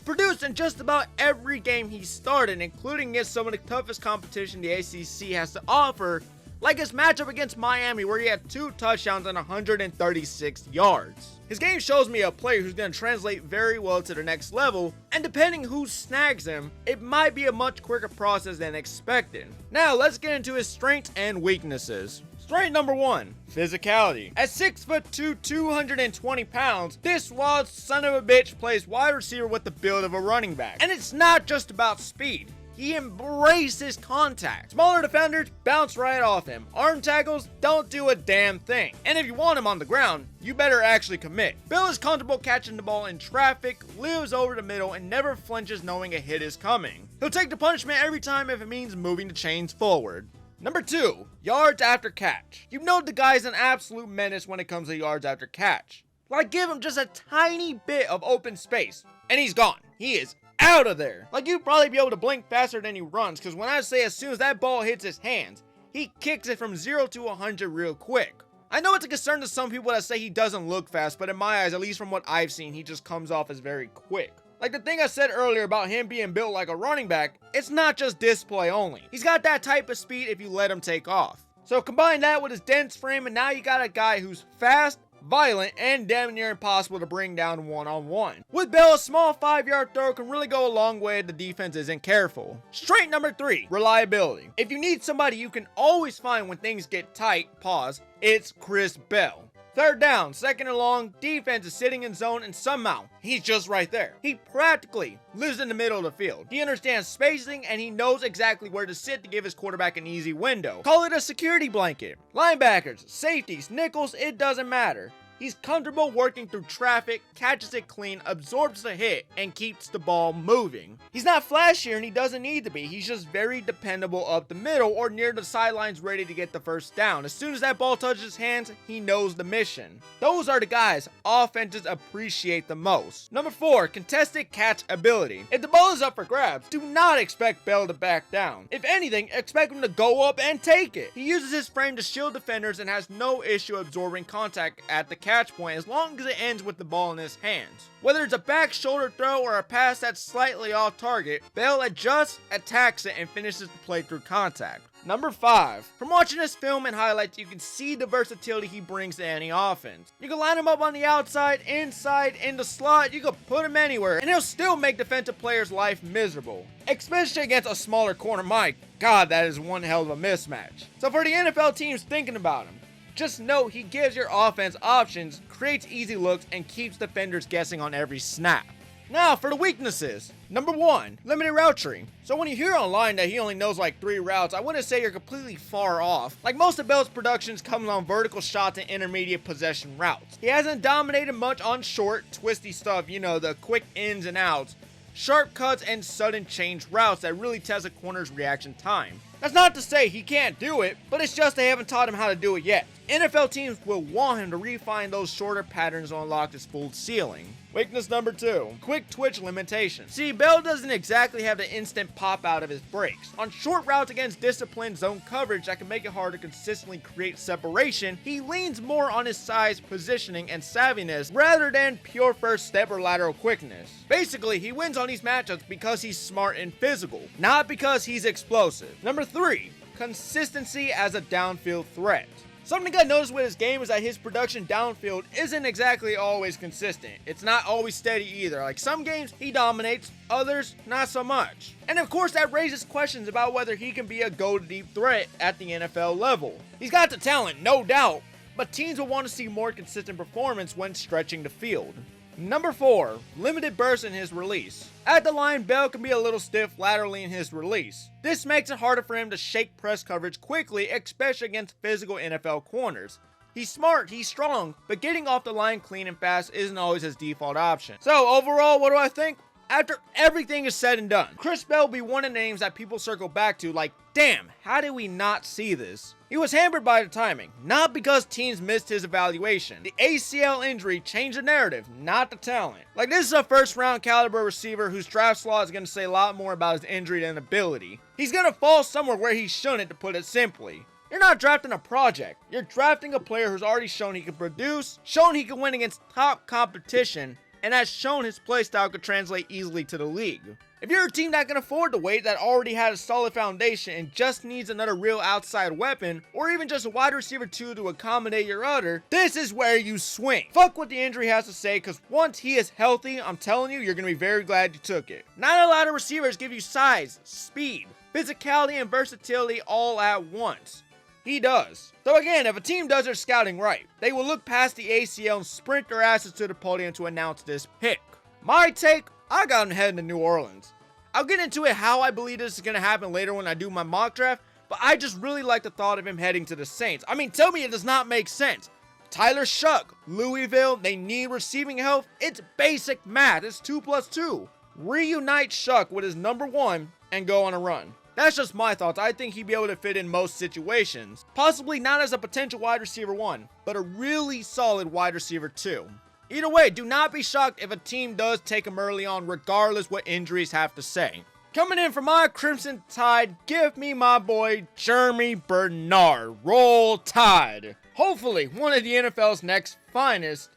produced in just about every game he's started, including against some of the toughest competition the ACC has to offer, like his matchup against Miami where he had 2 touchdowns and 136 yards. His game shows me a player who's going to translate very well to the next level, and depending who snags him, it might be a much quicker process than expected. Now let's get into his strengths and weaknesses. Strength number 1, physicality. At 6'2", 220 pounds, this wild son of a bitch plays wide receiver with the build of a running back. And it's not just about speed. He embraces contact. Smaller defenders bounce right off him. Arm tackles don't do a damn thing. And if you want him on the ground, you better actually commit. Bill is comfortable catching the ball in traffic, lives over the middle, and never flinches knowing a hit is coming. He'll take the punishment every time if it means moving the chains forward. Number 2, yards after catch. You know the guy's an absolute menace when it comes to yards after catch. Like, give him just a tiny bit of open space, and he's gone. He is out of there. Like, you'd probably be able to blink faster than he runs, because when I say as soon as that ball hits his hands, he kicks it from 0 to 100 real quick. I know it's a concern to some people that say he doesn't look fast, but in my eyes, at least from what I've seen, he just comes off as very quick. Like the thing I said earlier about him being built like a running back, it's not just display only. He's got that type of speed if you let him take off. So combine that with his dense frame, and now you got a guy who's fast, violent, and damn near impossible to bring down one-on-one. With Bell, a small 5-yard throw can really go a long way if the defense isn't careful. Strength number 3, reliability. If you need somebody you can always find when things get tight, it's Chris Bell. Third down, second and long, defense is sitting in zone, and somehow, he's just right there. He practically lives in the middle of the field. He understands spacing, and he knows exactly where to sit to give his quarterback an easy window. Call it a security blanket. Linebackers, safeties, nickels, it doesn't matter. He's comfortable working through traffic, catches it clean, absorbs the hit, and keeps the ball moving. He's not flashier and he doesn't need to be. He's just very dependable up the middle or near the sidelines ready to get the first down. As soon as that ball touches his hands, he knows the mission. Those are the guys offenses appreciate the most. Number 4, contested catch ability. If the ball is up for grabs, do not expect Bell to back down. If anything, expect him to go up and take it. He uses his frame to shield defenders and has no issue absorbing contact at the catch point as long as it ends with the ball in his hands. Whether it's a back shoulder throw or a pass that's slightly off target, Bell adjusts, attacks it, and finishes the play through contact. Number 5. From watching this film and highlights, you can see the versatility he brings to any offense. You can line him up on the outside, inside, in the slot, you can put him anywhere, and he'll still make defensive players' life miserable. Especially against a smaller corner. My God, that is one hell of a mismatch. So for the NFL teams thinking about him, just know he gives your offense options, creates easy looks, and keeps defenders guessing on every snap. Now for the weaknesses. Number 1, limited route tree. So when you hear online that he only knows like 3 routes, I wouldn't say you're completely far off. Like most of Bell's productions comes on vertical shots and intermediate possession routes. He hasn't dominated much on short, twisty stuff, you know, the quick ins and outs, sharp cuts, and sudden change routes that really test a corner's reaction time. That's not to say he can't do it, but it's just they haven't taught him how to do it yet. NFL teams will want him to refine those shorter patterns to unlock his full ceiling. Weakness number 2, quick twitch limitation. See, Bell doesn't exactly have the instant pop out of his breaks. On short routes against disciplined zone coverage that can make it hard to consistently create separation, he leans more on his size, positioning, and savviness rather than pure first step or lateral quickness. Basically, he wins on these matchups because he's smart and physical, not because he's explosive. Number 3, consistency as a downfield threat. Something I noticed with his game is that his production downfield isn't exactly always consistent. It's not always steady either. Like some games he dominates, others not so much. And of course that raises questions about whether he can be a go-deep threat at the NFL level. He's got the talent, no doubt, but teams will want to see more consistent performance when stretching the field. Number 4, limited burst in his release. At the line, Bell can be a little stiff laterally in his release. This makes it harder for him to shake press coverage quickly, especially against physical NFL corners. He's smart, he's strong, but getting off the line clean and fast isn't always his default option. So overall, what do I think? After everything is said and done, Chris Bell will be one of the names that people circle back to like, damn, how did we not see this? He was hampered by the timing, not because teams missed his evaluation. The ACL injury changed the narrative, not the talent. Like, this is a first round caliber receiver whose draft slot is going to say a lot more about his injury than ability. He's going to fall somewhere where he shouldn't, to put it simply. You're not drafting a project. You're drafting a player who's already shown he can produce, shown he can win against top competition, and has shown his playstyle could translate easily to the league. If you're a team that can afford to wait, that already had a solid foundation and just needs another real outside weapon, or even just a wide receiver 2 to accommodate your other, this is where you swing. Fuck what the injury has to say, because once he is healthy, I'm telling you, you're going to be very glad you took it. Not a lot of receivers give you size, speed, physicality, and versatility all at once. He does. So again, if a team does their scouting right, they will look past the ACL and sprint their asses to the podium to announce this pick. My take, I got him heading to New Orleans. I'll get into it how I believe this is going to happen later when I do my mock draft, but I just really like the thought of him heading to the Saints. I mean, tell me it does not make sense. Tyler Shuck, Louisville, they need receiving help. It's basic math. It's 2 plus 2. Reunite Shuck with his number 1 and go on a run. That's just my thoughts. I think he'd be able to fit in most situations. Possibly not as a potential wide receiver 1, but a really solid wide receiver 2. Either way, do not be shocked if a team does take him early on, regardless what injuries have to say. Coming in from my Crimson Tide, give me my boy Jeremy Bernard. Roll Tide. Hopefully, one of the NFL's next finest.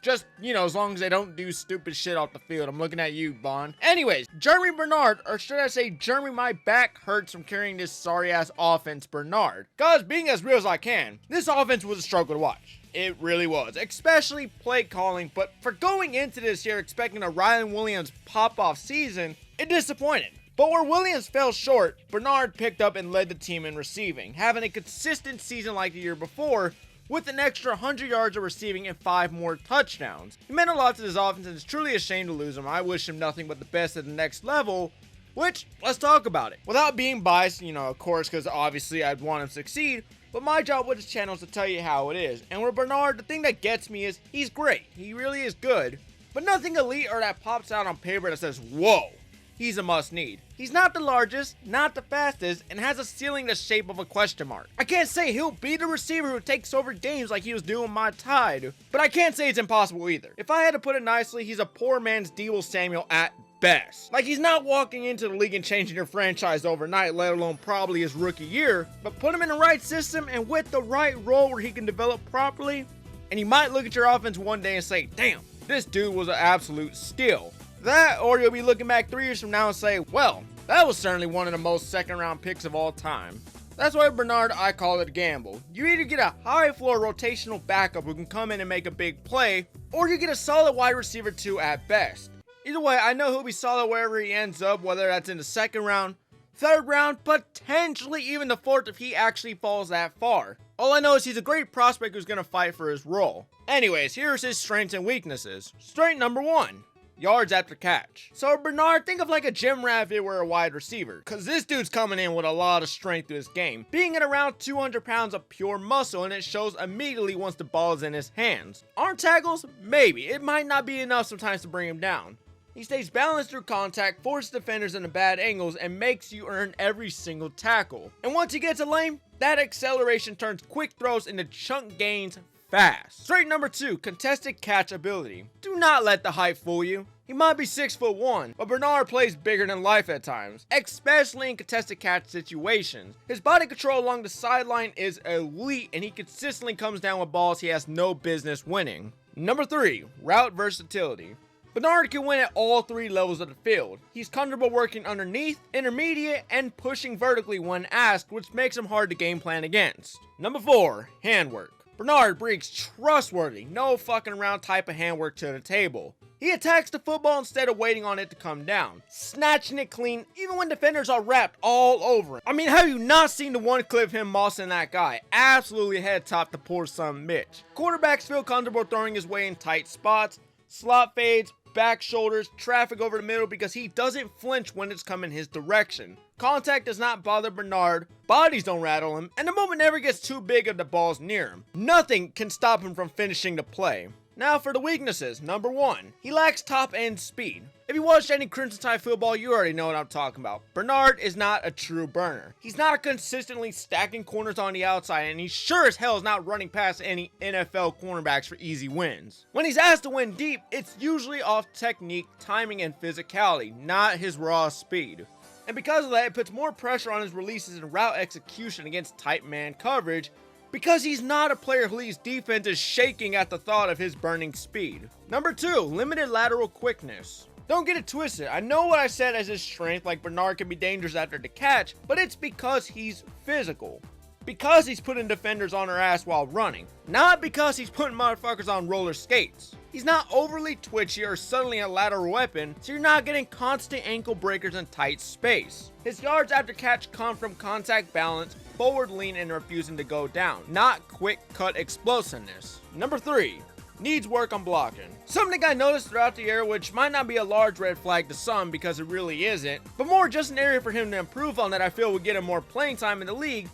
Just, you know, as long as they don't do stupid shit off the field. I'm looking at you, Bond. Anyways, Jeremy Bernard, or should I say Jeremy, my back hurts from carrying this sorry-ass offense, Bernard. Cause being as real as I can, this offense was a struggle to watch. It really was, especially play calling, but for going into this year expecting a Ryan Williams pop-off season, it disappointed. But where Williams fell short, Bernard picked up and led the team in receiving, having a consistent season like the year before, with an extra 100 yards of receiving and 5 more touchdowns. He meant a lot to this offense and it's truly a shame to lose him. I wish him nothing but the best at the next level, which, let's talk about it. Without being biased, you know, of course, because obviously I'd want him to succeed, but my job with this channel is to tell you how it is. And with Bernard, the thing that gets me is he's great. He really is good, but nothing elite or that pops out on paper that says, whoa, he's a must-need. He's not the largest, not the fastest, and has a ceiling the shape of a question mark. I can't say he'll be the receiver who takes over games like he was doing my Tide, but I can't say it's impossible either. If I had to put it nicely, he's a poor man's Deebo Samuel at best. Like, he's not walking into the league and changing your franchise overnight, let alone probably his rookie year, but put him in the right system and with the right role where he can develop properly, and you might look at your offense one day and say, damn, this dude was an absolute steal. That, or you'll be looking back 3 years from now and say, well, that was certainly one of the most second-round picks of all time. That's why, Bernard, I call it a gamble. You either get a high-floor rotational backup who can come in and make a big play, or you get a solid wide receiver 2 at best. Either way, I know he'll be solid wherever he ends up, whether that's in the second round, third round, potentially even the fourth if he actually falls that far. All I know is he's a great prospect who's going to fight for his role. Anyways, here's his strengths and weaknesses. Strength number 1. Yards after catch. So Bernard, think of like a Jim Rat if it were a wide receiver, cause this dude's coming in with a lot of strength to his game, being at around 200 pounds of pure muscle, and it shows immediately once the ball is in his hands. Arm tackles? Maybe. It might not be enough sometimes to bring him down. He stays balanced through contact, forces defenders into bad angles, and makes you earn every single tackle. And once he gets a lane, that acceleration turns quick throws into chunk gains fast. Strength number 2, contested catch ability. Do not let the hype fool you. He might be 6'1", but Bernard plays bigger than life at times, especially in contested catch situations. His body control along the sideline is elite, and he consistently comes down with balls he has no business winning. Number 3, route versatility. Bernard can win at all 3 levels of the field. He's comfortable working underneath, intermediate, and pushing vertically when asked, which makes him hard to game plan against. Number 4, handwork. Bernard brings trustworthy, no fucking around type of handwork to the table. He attacks the football instead of waiting on it to come down, snatching it clean even when defenders are wrapped all over him. I mean, have you not seen the one clip of him mossing that guy? Absolutely head top the poor son Mitch. Quarterbacks feel comfortable throwing his way in tight spots, slot fades, back shoulders, traffic over the middle because he doesn't flinch when it's coming his direction. Contact does not bother Bernard, bodies don't rattle him, and the moment never gets too big if the ball's near him. Nothing can stop him from finishing the play. Now for the weaknesses. Number 1, he lacks top end speed. If you watched any Crimson Tide football, you already know what I'm talking about. Bernard is not a true burner. He's not consistently stacking corners on the outside, and he sure as hell is not running past any NFL cornerbacks for easy wins. When he's asked to win deep, it's usually off technique, timing, and physicality, not his raw speed. And because of that, it puts more pressure on his releases and route execution against tight man coverage, because he's not a player who leaves defenses shaking at the thought of his burning speed. Number 2, limited lateral quickness. Don't get it twisted, I know what I said as his strength, like Bernard can be dangerous after the catch, but it's because he's physical. Because he's putting defenders on their ass while running, not because he's putting motherfuckers on roller skates. He's not overly twitchy or suddenly a lateral weapon, so you're not getting constant ankle breakers in tight space. His yards after catch come from contact balance, forward lean, and refusing to go down, not quick cut explosiveness. Number 3, needs work on blocking. Something I noticed throughout the year, which might not be a large red flag to some because it really isn't, but more just an area for him to improve on that I feel would get him more playing time in the league,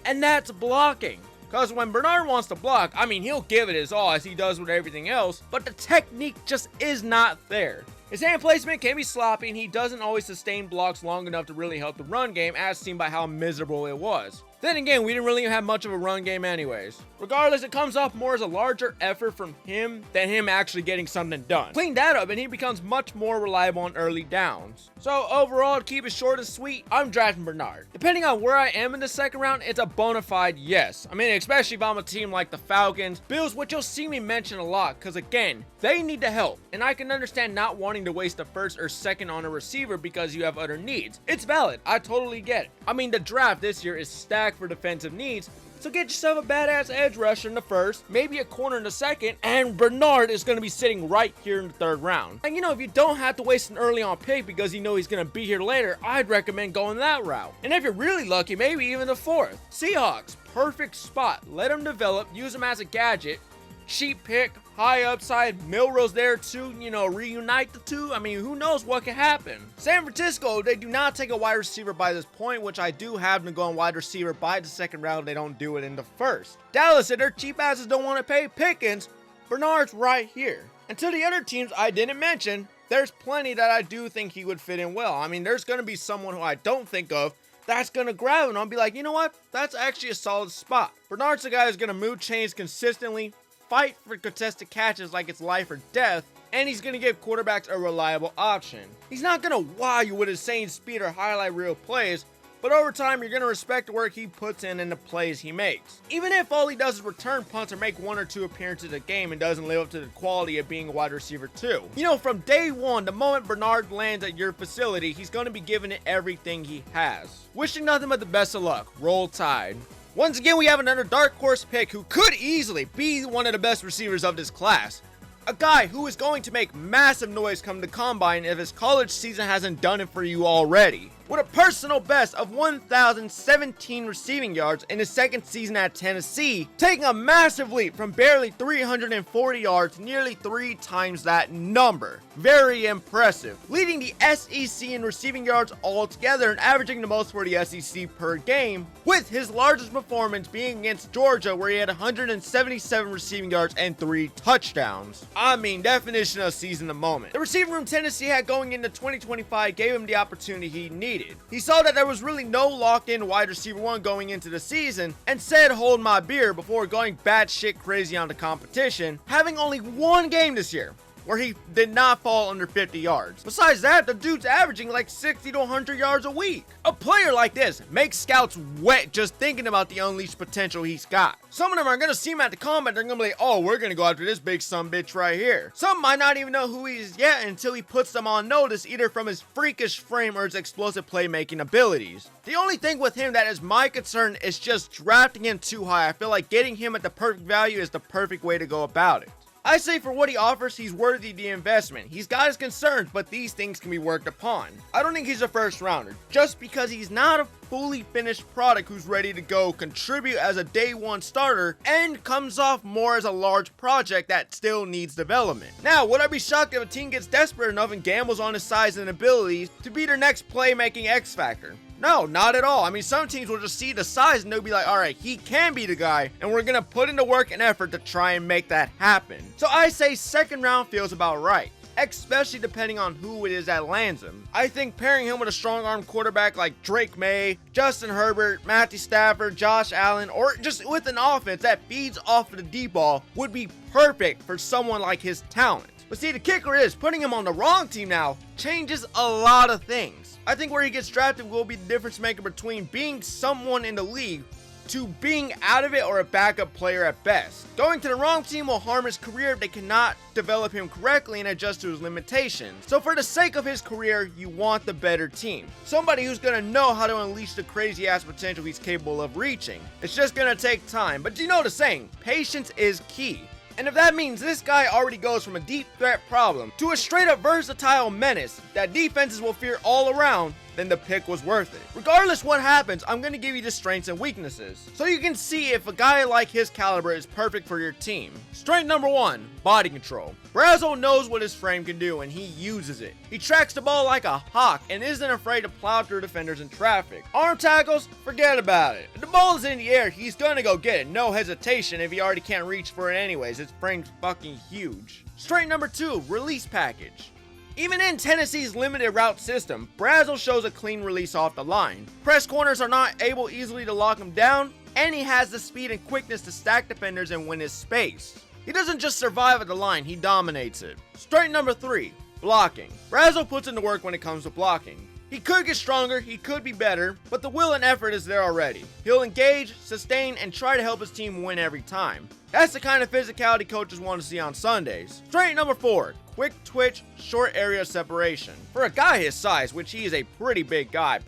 and that's blocking. Because when Bernard wants to block, I mean, he'll give it his all as he does with everything else, but the technique just is not there. His hand placement can be sloppy, and he doesn't always sustain blocks long enough to really help the run game, as seen by how miserable it was. Then again, we didn't really have much of a run game anyways. Regardless, it comes off more as a larger effort from him than him actually getting something done. Clean that up and he becomes much more reliable on early downs. So overall, to keep it short and sweet, I'm drafting Bernard. Depending on where I am in the second round, it's a bona fide yes. I mean, especially if I'm a team like the Falcons, Bills, which you'll see me mention a lot, because again, they need the help. And I can understand not wanting to waste the first or second on a receiver because you have other needs. It's valid, I totally get it. I mean, the draft this year is stacked for defensive needs, so get yourself a badass edge rusher in the first, maybe a corner in the second, and Bernard is going to be sitting right here in the third round. And you know, if you don't have to waste an early on pick because you know he's going to be here later, I'd recommend going that route. And if you're really lucky, maybe even the fourth. Seahawks, perfect spot. Let him develop, use him as a gadget. Cheap pick, high upside, Milrose there too, you know, reunite the two. I mean, who knows what could happen. San Francisco, they do not take a wide receiver by this point, which I do have them going wide receiver by the second round. They don't do it in the first. Dallas, if their cheap asses don't want to pay Pickens, Bernard's right here. And to the other teams I didn't mention, there's plenty that I do think he would fit in well. I mean, there's going to be someone who I don't think of that's going to grab him. I'll be like, you know what? That's actually a solid spot. Bernard's the guy who's going to move chains consistently, fight for contested catches like it's life or death, and he's going to give quarterbacks a reliable option. He's not going to wow you with insane speed or highlight reel plays, but over time you're going to respect the work he puts in and the plays he makes. Even if all he does is return punts or make 1 or 2 appearances a game and doesn't live up to the quality of being a wide receiver too. You know, from day one, the moment Bernard lands at your facility, he's going to be giving it everything he has. Wishing nothing but the best of luck. Roll Tide. Once again, we have another dark horse pick who could easily be one of the best receivers of this class. A guy who is going to make massive noise come to combine if his college season hasn't done it for you already. With a personal best of 1,017 receiving yards in his second season at Tennessee, taking a massive leap from barely 340 yards to nearly 3 times that number. Very impressive. Leading the SEC in receiving yards altogether and averaging the most for the SEC per game, with his largest performance being against Georgia, where he had 177 receiving yards and 3 touchdowns. I mean, definition of season the moment. The receiver room Tennessee had going into 2025 gave him the opportunity he needed. He saw that there was really no locked-in wide receiver 1 going into the season and said hold my beer before going batshit crazy on the competition, having only 1 game this year where he did not fall under 50 yards. Besides that, the dude's averaging like 60 to 100 yards a week. A player like this makes scouts wet just thinking about the unleashed potential he's got. Some of them are going to see him at the combine, they're going to be like, oh, we're going to go after this big sumbitch right here. Some might not even know who he is yet until he puts them on notice, either from his freakish frame or his explosive playmaking abilities. The only thing with him that is my concern is just drafting him too high. I feel like getting him at the perfect value is the perfect way to go about it. I say for what he offers, he's worthy the investment. He's got his concerns, but these things can be worked upon. I don't think he's a first rounder, just because he's not a fully finished product who's ready to go contribute as a day one starter and comes off more as a large project that still needs development. Now, would I be shocked if a team gets desperate enough and gambles on his size and abilities to be their next playmaking X factor? No, not at all. I mean, some teams will just see the size and they'll be like, all right, he can be the guy, and we're gonna put in the work and effort to try and make that happen. So I say second round feels about right, especially depending on who it is that lands him. I think pairing him with a strong arm quarterback like Drake May, Justin Herbert, Matthew Stafford, Josh Allen, or just with an offense that feeds off of the deep ball would be perfect for someone like his talent. But see, the kicker is putting him on the wrong team now changes a lot of things. I think where he gets drafted will be the difference maker between being someone in the league to being out of it or a backup player at best. Going to the wrong team will harm his career if they cannot develop him correctly and adjust to his limitations. So for the sake of his career, you want the better team. Somebody who's gonna know how to unleash the crazy ass potential he's capable of reaching. It's just gonna take time, but you know the saying, patience is key. And if that means this guy already goes from a deep threat problem to a straight up versatile menace that defenses will fear all around, then the pick was worth it. Regardless what happens, I'm going to give you the strengths and weaknesses, so you can see if a guy like his caliber is perfect for your team. Strength number 1, body control. Brazzell knows what his frame can do and he uses it. He tracks the ball like a hawk and isn't afraid to plow through defenders in traffic. Arm tackles, forget about it. If the ball is in the air, he's gonna go get it, no hesitation if he already can't reach for it anyways. His frame's fucking huge. Strength number 2, release package. Even in Tennessee's limited route system, Brazzell shows a clean release off the line. Press corners are not able easily to lock him down, and he has the speed and quickness to stack defenders and win his space. He doesn't just survive at the line, he dominates it. Strength number 3, blocking. Brazzell puts in the work when it comes to blocking. He could get stronger, he could be better, but the will and effort is there already. He'll engage, sustain, and try to help his team win every time. That's the kind of physicality coaches want to see on Sundays. Strength number 4, quick twitch, short area separation. For a guy his size, which he is a pretty big guy,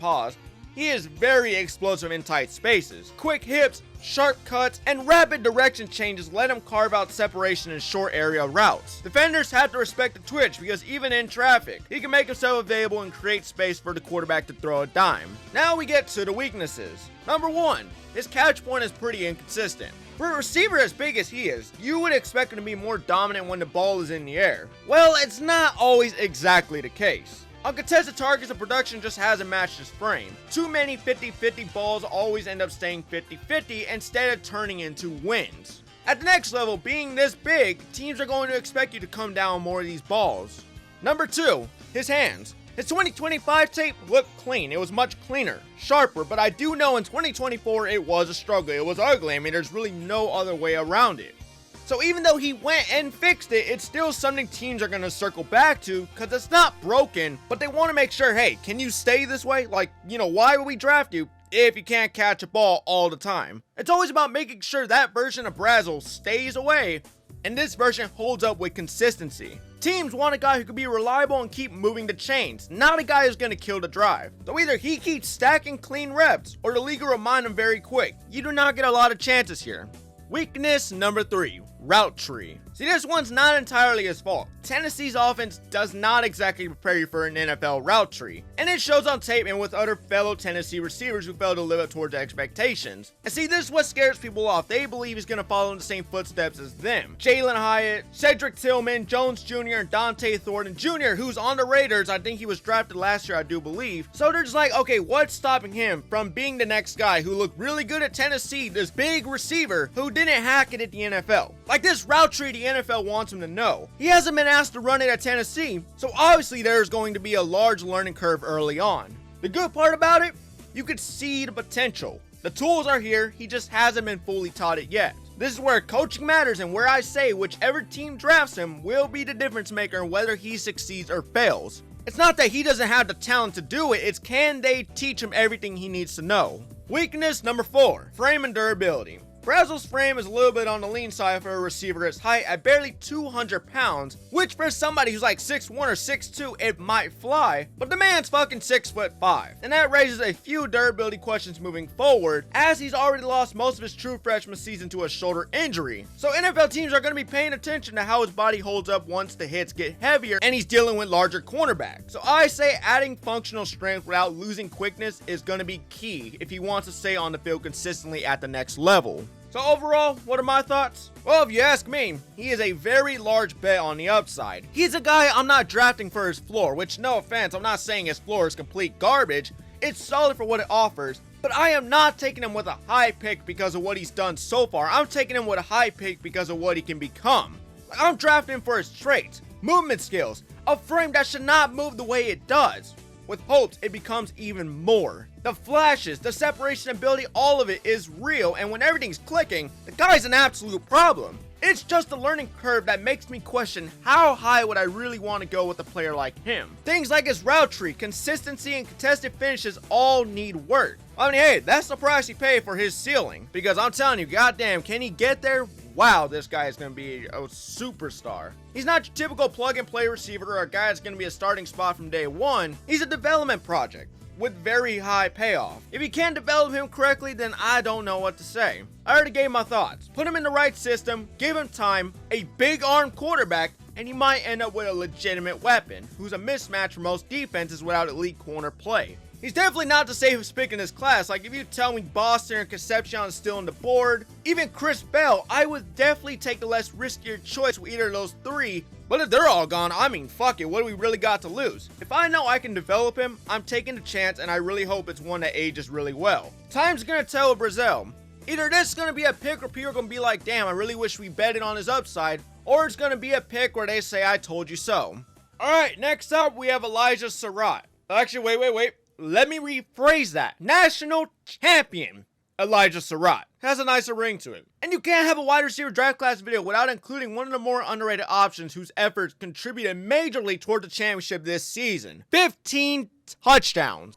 he is very explosive in tight spaces. Quick hips, sharp cuts, and rapid direction changes let him carve out separation in short area routes. Defenders have to respect the twitch because even in traffic, he can make himself available and create space for the quarterback to throw a dime. Now we get to the weaknesses. Number 1, his catch point is pretty inconsistent. For a receiver as big as he is, you would expect him to be more dominant when the ball is in the air. Well, it's not always exactly the case. On contested targets, the production just hasn't matched his frame. Too many 50-50 balls always end up staying 50-50 instead of turning into wins. At the next level, being this big, teams are going to expect you to come down on more of these balls. Number 2, his hands. His 2025 tape looked clean. It was much cleaner, sharper, but I do know in 2024 it was a struggle. It was ugly. I mean, there's really no other way around it. So even though he went and fixed it, it's still something teams are going to circle back to because it's not broken, but they want to make sure, hey, can you stay this way? Like, why would we draft you if you can't catch a ball all the time? It's always about making sure that version of Brazzell stays away, and this version holds up with consistency. Teams want a guy who can be reliable and keep moving the chains, not a guy who's going to kill the drive. So either he keeps stacking clean reps, or the league will remind him very quick. You do not get a lot of chances here. Weakness number 3, route tree. See, this one's not entirely his fault. Tennessee's offense does not exactly prepare you for an NFL route tree, and it shows on tape and with other fellow Tennessee receivers who fail to live up towards expectations. And see, this is what scares people off. They believe he's going to follow in the same footsteps as them. Jalen Hyatt, Cedric Tillman, Jones Jr., and Dante Thornton Jr., who's on the Raiders. I think he was drafted last year, I do believe. So they're just like, okay, what's stopping him from being the next guy who looked really good at Tennessee, this big receiver who didn't hack it at the NFL? Like this route tree the NFL wants him to know. He hasn't been asked to run it at Tennessee, so obviously there's going to be a large learning curve early on. The good part about it, you could see the potential. The tools are here, he just hasn't been fully taught it yet. This is where coaching matters and where I say whichever team drafts him will be the difference maker in whether he succeeds or fails. It's not that he doesn't have the talent to do it, it's can they teach him everything he needs to know. Weakness number 4, frame and durability. Brazzell's frame is a little bit on the lean side for a receiver his height at barely 200 pounds, which for somebody who's like 6'1 or 6'2 it might fly, but the man's fucking 6'5", and that raises a few durability questions moving forward, as he's already lost most of his true freshman season to a shoulder injury. So NFL teams are going to be paying attention to how his body holds up once the hits get heavier and he's dealing with larger cornerbacks. So I say adding functional strength without losing quickness is going to be key if he wants to stay on the field consistently at the next level. So overall, what are my thoughts? Well, if you ask me, he is a very large bet on the upside. He's a guy I'm not drafting for his floor, which, no offense, I'm not saying his floor is complete garbage. It's solid for what it offers, but I am not taking him with a high pick because of what he's done so far. I'm taking him with a high pick because of what he can become. I'm drafting him for his traits, movement skills, a frame that should not move the way it does. With hopes, it becomes even more. The flashes, the separation ability, all of it is real, and when everything's clicking, the guy's an absolute problem. It's just a learning curve that makes me question how high would I really want to go with a player like him. Things like his route tree, consistency, and contested finishes all need work. I mean, hey, that's the price he paid for his ceiling, because I'm telling you, goddamn, can he get there? Wow, this guy is going to be a superstar. He's not your typical plug-and-play receiver or a guy that's going to be a starting spot from day one. He's a development project with very high payoff. If you can't develop him correctly, then I don't know what to say. I already gave my thoughts. Put him in the right system, give him time, a big arm quarterback, and you might end up with a legitimate weapon, who's a mismatch for most defenses without elite corner play. He's definitely not the safest pick in this class. Like, if you tell me Boston and Concepcion is still on the board, even Chris Bell, I would definitely take the less riskier choice with either of those three. But if they're all gone, I mean, fuck it, what do we really got to lose? If I know I can develop him, I'm taking the chance, and I really hope it's one that ages really well. Time's gonna tell with Brazzell. Either this is gonna be a pick where people are gonna be like, damn, I really wish we betted on his upside, or it's gonna be a pick where they say, I told you so. Alright, next up, we have Sarratt. Actually, wait. Let me rephrase that. National champion Sarratt. Has a nicer ring to it. And you can't have a wide receiver draft class video without including one of the more underrated options whose efforts contributed majorly toward the championship this season. 15 touchdowns.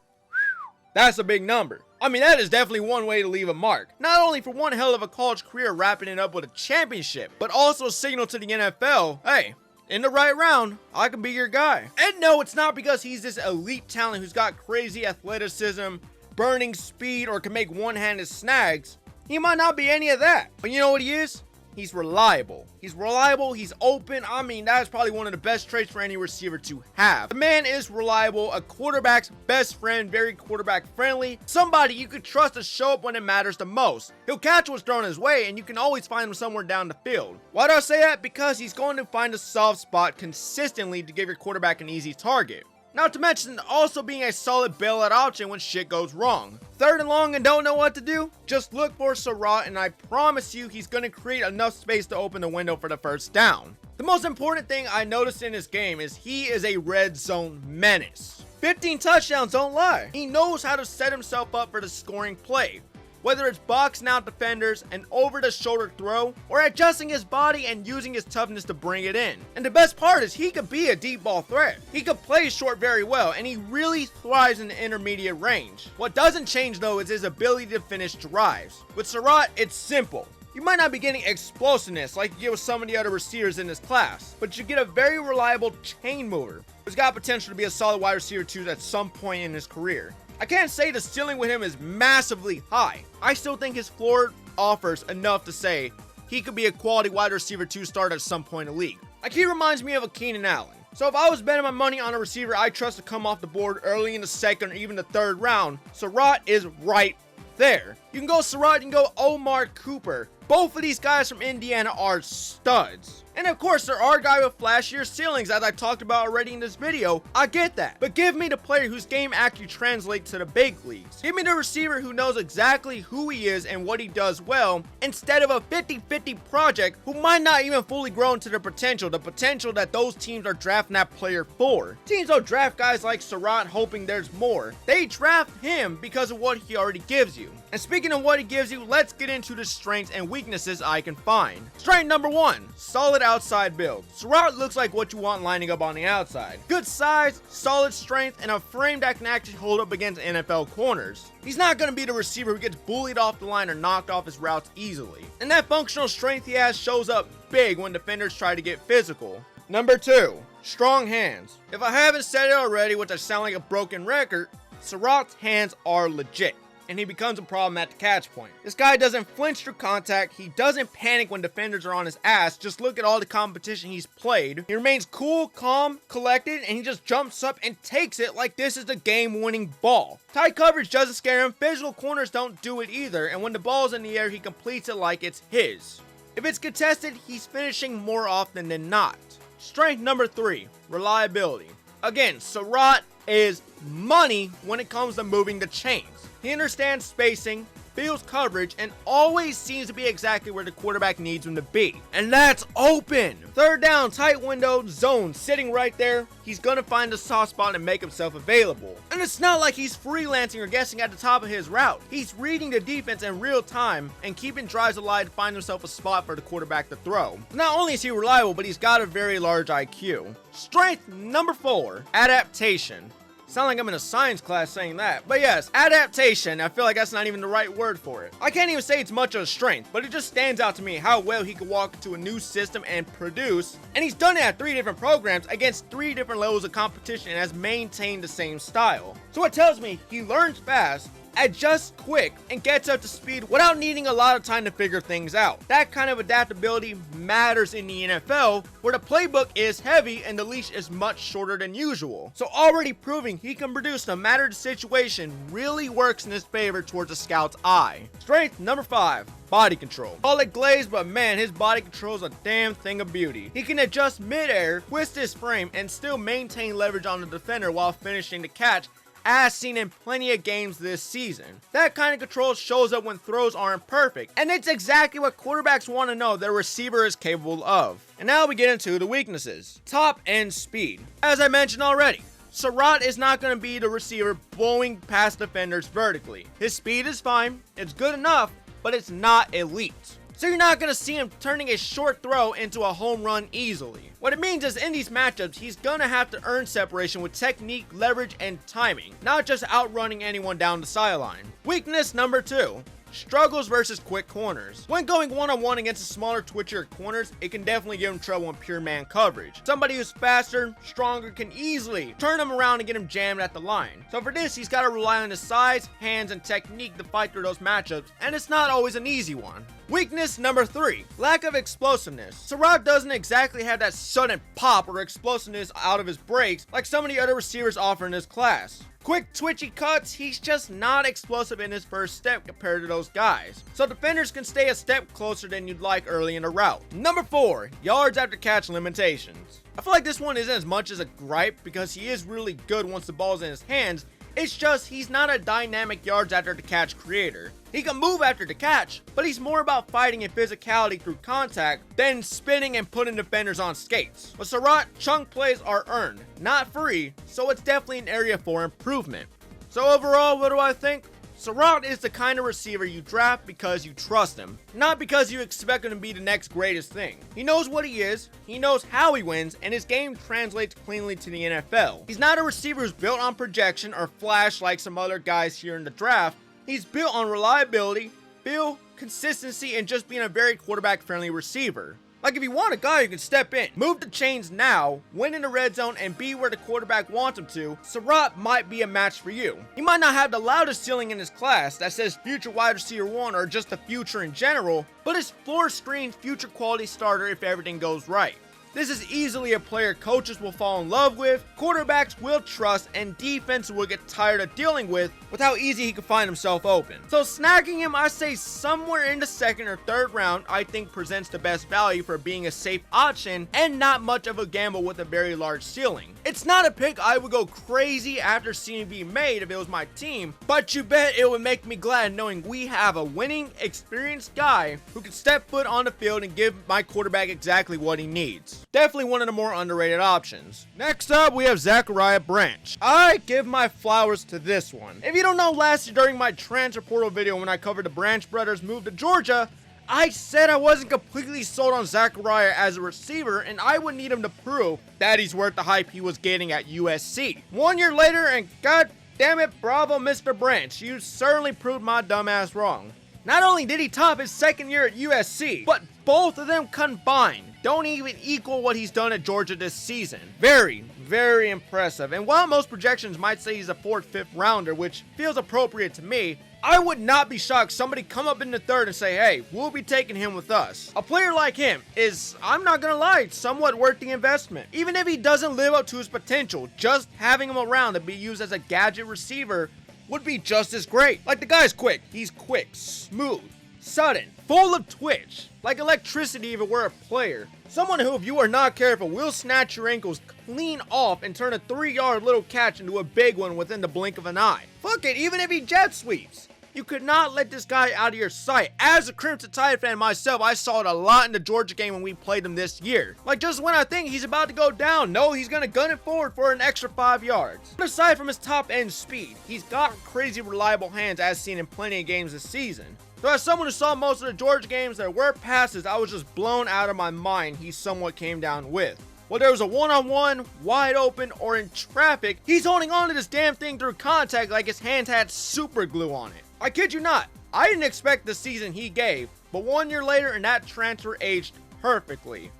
That's a big number. I mean, that is definitely one way to leave a mark. Not only for one hell of a college career wrapping it up with a championship, but also a signal to the NFL, hey, in the right round, I can be your guy. And no, it's not because he's this elite talent who's got crazy athleticism, burning speed, or can make one-handed snags. He might not be any of that. But you know what he is? He's reliable. He's reliable, he's open. I mean, that is probably one of the best traits for any receiver to have. The man is reliable, a quarterback's best friend, very quarterback friendly. Somebody you could trust to show up when it matters the most. He'll catch what's thrown his way, and you can always find him somewhere down the field. Why do I say that? Because he's going to find a soft spot consistently to give your quarterback an easy target. Not to mention also being a solid bailout option when shit goes wrong. Third and long and don't know what to do? Just look for Sarratt, and I promise you he's going to create enough space to open the window for the first down. The most important thing I noticed in this game is he is a red zone menace. 15 touchdowns don't lie. He knows how to set himself up for the scoring play. Whether it's boxing out defenders, an over-the-shoulder throw, or adjusting his body and using his toughness to bring it in. And the best part is he could be a deep ball threat. He could play short very well, and he really thrives in the intermediate range. What doesn't change though is his ability to finish drives. With Sarratt, it's simple. You might not be getting explosiveness like you get with some of the other receivers in this class, but you get a very reliable chain mover who's got potential to be a solid wide receiver too at some point in his career. I can't say the ceiling with him is massively high. I still think his floor offers enough to say he could be a quality wide receiver 2 starter at some point in the league. Like, he reminds me of a Keenan Allen. So if I was betting my money on a receiver I trust to come off the board early in the second or even the third round, Sarratt is right there. You can go Sarratt, you can go Omar Cooper. Both of these guys from Indiana are studs. And of course, there are guys with flashier ceilings, as I talked about already in this video. I get that. But give me the player whose game actually translates to the big leagues. Give me the receiver who knows exactly who he is and what he does well, instead of a 50-50 project who might not even fully grow into the potential that those teams are drafting that player for. Teams don't draft guys like Sarratt hoping there's more. They draft him because of what he already gives you. And speaking Speaking of what he gives you, let's get into the strengths and weaknesses I can find. Strength number 1, solid outside build. Sarratt looks like what you want lining up on the outside. Good size, solid strength, and a frame that can actually hold up against NFL corners. He's not going to be the receiver who gets bullied off the line or knocked off his routes easily. And that functional strength he has shows up big when defenders try to get physical. Number 2, strong hands. If I haven't said it already, which I sound like a broken record, Sarratt's hands are legit, and he becomes a problem at the catch point. This guy doesn't flinch through contact, he doesn't panic when defenders are on his ass. Just look at all the competition he's played. He remains cool, calm, collected, and he just jumps up and takes it like this is the game-winning ball. Tight coverage doesn't scare him, physical corners don't do it either, and when the ball's in the air, he completes it like it's his. If it's contested, he's finishing more often than not. Strength number 3, reliability. Again, Sarratt is money when it comes to moving the chains. He understands spacing, feels coverage, and always seems to be exactly where the quarterback needs him to be. And that's open! Third down, tight window, zone, sitting right there. He's gonna find a soft spot and make himself available. And it's not like he's freelancing or guessing at the top of his route. He's reading the defense in real time and keeping drives alive to find himself a spot for the quarterback to throw. Not only is he reliable, but he's got a very large IQ. Strength number 4, adaptation. Sound like I'm in a science class saying that. But yes, adaptation, I feel like that's not even the right word for it. I can't even say it's much of a strength, but it just stands out to me how well he could walk into a new system and produce. And he's done it at 3 different programs against 3 different levels of competition and has maintained the same style. So it tells me he learns fast, adjusts quick, and gets up to speed without needing a lot of time to figure things out. That kind of adaptability matters in the NFL, where the playbook is heavy and the leash is much shorter than usual. So already proving he can produce no matter the situation really works in his favor towards a scout's eye. Strength number 5, body control. Call it glaze, but man, his body control is a damn thing of beauty. He can adjust mid-air, twist his frame, and still maintain leverage on the defender while finishing the catch, as seen in plenty of games this season. That kind of control shows up when throws aren't perfect, and it's exactly what quarterbacks want to know their receiver is capable of. And now we get into the weaknesses. Top end speed. As I mentioned already, Sarratt is not going to be the receiver blowing past defenders vertically. His speed is fine, it's good enough, but it's not elite. So you're not going to see him turning a short throw into a home run easily. What it means is in these matchups, he's going to have to earn separation with technique, leverage, and timing, not just outrunning anyone down the sideline. Weakness number 2, struggles versus quick corners. When going one-on-one against the smaller, twitchier corners, it can definitely give him trouble in pure man coverage. Somebody who's faster, stronger can easily turn him around and get him jammed at the line. So for this, he's got to rely on his size, hands, and technique to fight through those matchups, and it's not always an easy one. Weakness number 3, lack of explosiveness. Sarratt doesn't exactly have that sudden pop or explosiveness out of his breaks like some of the other receivers offer in this class. Quick twitchy cuts, he's just not explosive in his first step compared to those guys. So defenders can stay a step closer than you'd like early in the route. Number 4, yards after catch limitations. I feel like this one isn't as much as a gripe because he is really good once the ball's in his hands. It's just he's not a dynamic yards after the catch creator. He can move after the catch, but he's more about fighting and physicality through contact than spinning and putting defenders on skates. With Sarratt, chunk plays are earned, not free, so it's definitely an area for improvement. So overall, what do I think? Sarratt is the kind of receiver you draft because you trust him, not because you expect him to be the next greatest thing. He knows what he is, he knows how he wins, and his game translates cleanly to the NFL. He's not a receiver who's built on projection or flash like some other guys here in the draft. He's built on reliability, feel, consistency, and just being a very quarterback-friendly receiver. Like if you want a guy who can step in, move the chains now, win in the red zone, and be where the quarterback wants him to, Sarratt might be a match for you. He might not have the loudest ceiling in his class that says future wide receiver 1 or just the future in general, but his floor screens future quality starter if everything goes right. This is easily a player coaches will fall in love with, quarterbacks will trust, and defense will get tired of dealing with how easy he can find himself open. So snagging him, I say somewhere in the 2nd or 3rd round, I think presents the best value for being a safe option and not much of a gamble with a very large ceiling. It's not a pick I would go crazy after seeing it be made if it was my team, but you bet it would make me glad knowing we have a winning, experienced guy who can step foot on the field and give my quarterback exactly what he needs. Fields. Definitely one of the more underrated options. Next up, we have Zachariah Branch. I give my flowers to this one. If you don't know, last year during my transfer portal video when I covered the Branch brothers' move to Georgia, I said I wasn't completely sold on Zachariah as a receiver, and I would need him to prove that he's worth the hype he was getting at USC. 1 year later, and god damn it, bravo Mr. Branch, you certainly proved my dumbass wrong. Not only did he top his second year at USC, but both of them combined don't even equal what he's done at Georgia this season. Very, very impressive. And while most projections might say he's a 4th, 5th rounder, which feels appropriate to me, I would not be shocked somebody come up in the 3rd and say, hey, we'll be taking him with us. A player like him is, I'm not gonna lie, somewhat worth the investment. Even if he doesn't live up to his potential, just having him around to be used as a gadget receiver would be just as great. Like, the guy's quick. He's quick, smooth, sudden, full of twitch, like electricity if it were a player. Someone who, if you are not careful, will snatch your ankles clean off and turn a 3-yard little catch into a big one within the blink of an eye. Fuck it, even if he jet sweeps. You could not let this guy out of your sight. As a Crimson Tide fan myself, I saw it a lot in the Georgia game when we played him this year. Like, just when I think he's about to go down, no, he's gonna gun it forward for an extra 5 yards. But aside from his top end speed, he's got crazy reliable hands as seen in plenty of games this season. So as someone who saw most of the Georgia games, there were passes I was just blown out of my mind he somewhat came down with. Whether it was a one-on-one, wide open, or in traffic, he's holding on to this damn thing through contact like his hands had super glue on it. I kid you not, I didn't expect the season he gave, but 1 year later and that transfer aged perfectly.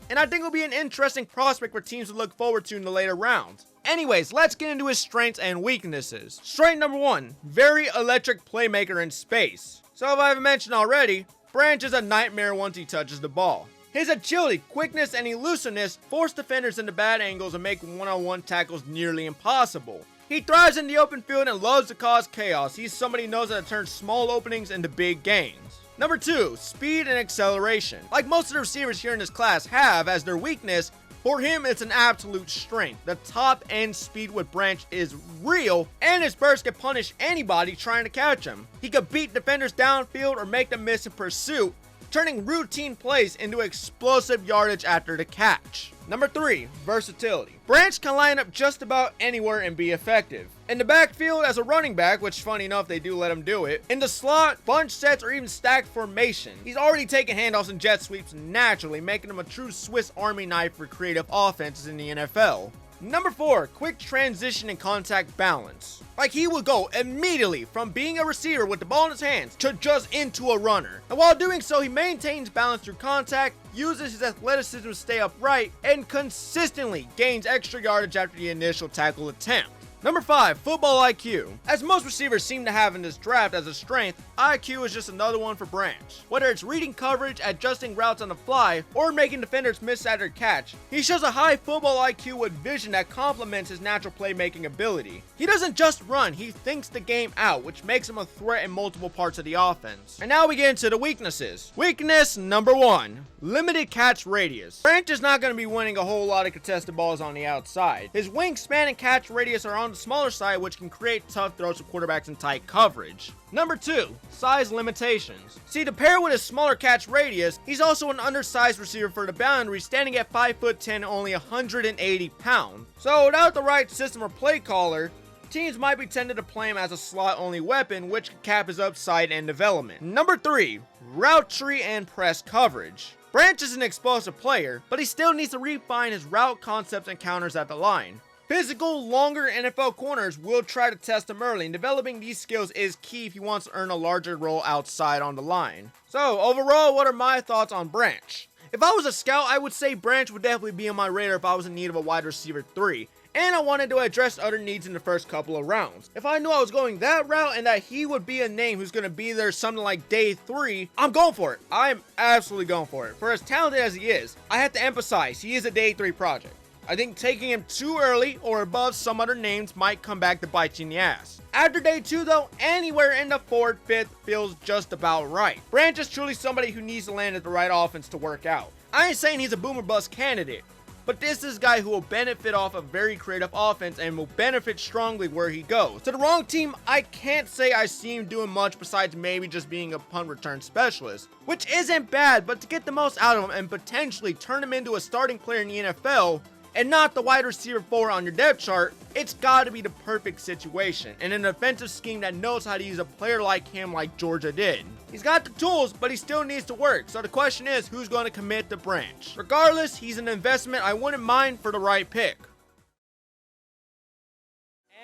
And I think it'll be an interesting prospect for teams to look forward to in the later rounds. Anyways, let's get into his strengths and weaknesses. Strength number 1, very electric playmaker in space. So if I haven't mentioned already, Branch is a nightmare once he touches the ball. His agility, quickness, and elusiveness force defenders into bad angles and make one-on-one tackles nearly impossible. He thrives in the open field and loves to cause chaos. He's somebody who knows how to turn small openings into big gains. Number 2, speed and acceleration. Like most of the receivers here in this class have as their weakness, for him it's an absolute strength. The top end speed with Branch is real, and his burst can punish anybody trying to catch him. He could beat defenders downfield or make them miss in pursuit, turning routine plays into explosive yardage after the catch. Number 3, versatility. Branch can line up just about anywhere and be effective. In the backfield as a running back, which funny enough they do let him do it. In the slot, bunch sets, or even stacked formation. He's already taken handoffs and jet sweeps naturally, making him a true Swiss Army knife for creative offenses in the NFL. Number 4, quick transition and contact balance. Like, he would go immediately from being a receiver with the ball in his hands to just into a runner. And while doing so, he maintains balance through contact, uses his athleticism to stay upright, and consistently gains extra yardage after the initial tackle attempt. Number 5, football IQ. As most receivers seem to have in this draft as a strength, IQ is just another one for Branch. Whether it's reading coverage, adjusting routes on the fly, or making defenders miss at their catch, he shows a high football IQ with vision that complements his natural playmaking ability. He doesn't just run, he thinks the game out, which makes him a threat in multiple parts of the offense. And now we get into the weaknesses. Weakness number 1, limited catch radius. Branch is not going to be winning a whole lot of contested balls on the outside. His wingspan and catch radius are on the smaller side, which can create tough throws for quarterbacks in tight coverage. Number 2, size limitations. See, to pair with his smaller catch radius, he's also an undersized receiver for the boundary, standing at 5'10" and only 180 pounds. So without the right system or play caller, teams might be tempted to play him as a slot-only weapon, which could cap his upside and development. Number 3, route tree and press coverage. Branch is an explosive player, but he still needs to refine his route concepts and counters at the line. Physical, longer NFL corners will try to test him early, and developing these skills is key if he wants to earn a larger role outside on the line. So, overall, what are my thoughts on Branch? If I was a scout, I would say Branch would definitely be on my radar if I was in need of a wide receiver 3, and I wanted to address other needs in the first couple of rounds. If I knew I was going that route and that he would be a name who's going to be there something like day 3, I'm going for it. I'm absolutely going for it. For as talented as he is, I have to emphasize he is a day 3 project. I think taking him too early or above some other names might come back to bite you in the ass. After day 2 though, anywhere in the 4th, 5th feels just about right. Branch is truly somebody who needs to land at the right offense to work out. I ain't saying he's a boom or bust candidate, but this is a guy who will benefit off a very creative offense and will benefit strongly where he goes. To the wrong team, I can't say I see him doing much besides maybe just being a punt return specialist, which isn't bad, but to get the most out of him and potentially turn him into a starting player in the NFL, and not the wide receiver 4 on your depth chart, it's got to be the perfect situation, and an offensive scheme that knows how to use a player like him like Georgia did. He's got the tools, but he still needs to work, so the question is, who's going to commit the branch? Regardless, he's an investment I wouldn't mind for the right pick.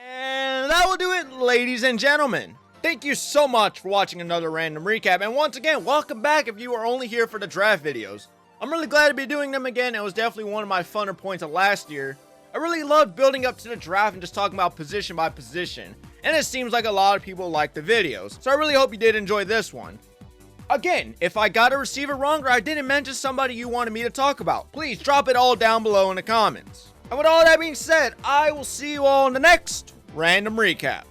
And that will do it, ladies and gentlemen. Thank you so much for watching another random recap, and once again, welcome back if you are only here for the draft videos. I'm really glad to be doing them again. It was definitely one of my funner points of last year. I really loved building up to the draft and just talking about position by position, and it seems like a lot of people like the videos, so I really hope you did enjoy this one. Again, if I got a receiver wrong or I didn't mention somebody you wanted me to talk about, please drop it all down below in the comments. And with all that being said, I will see you all in the next Random Recap.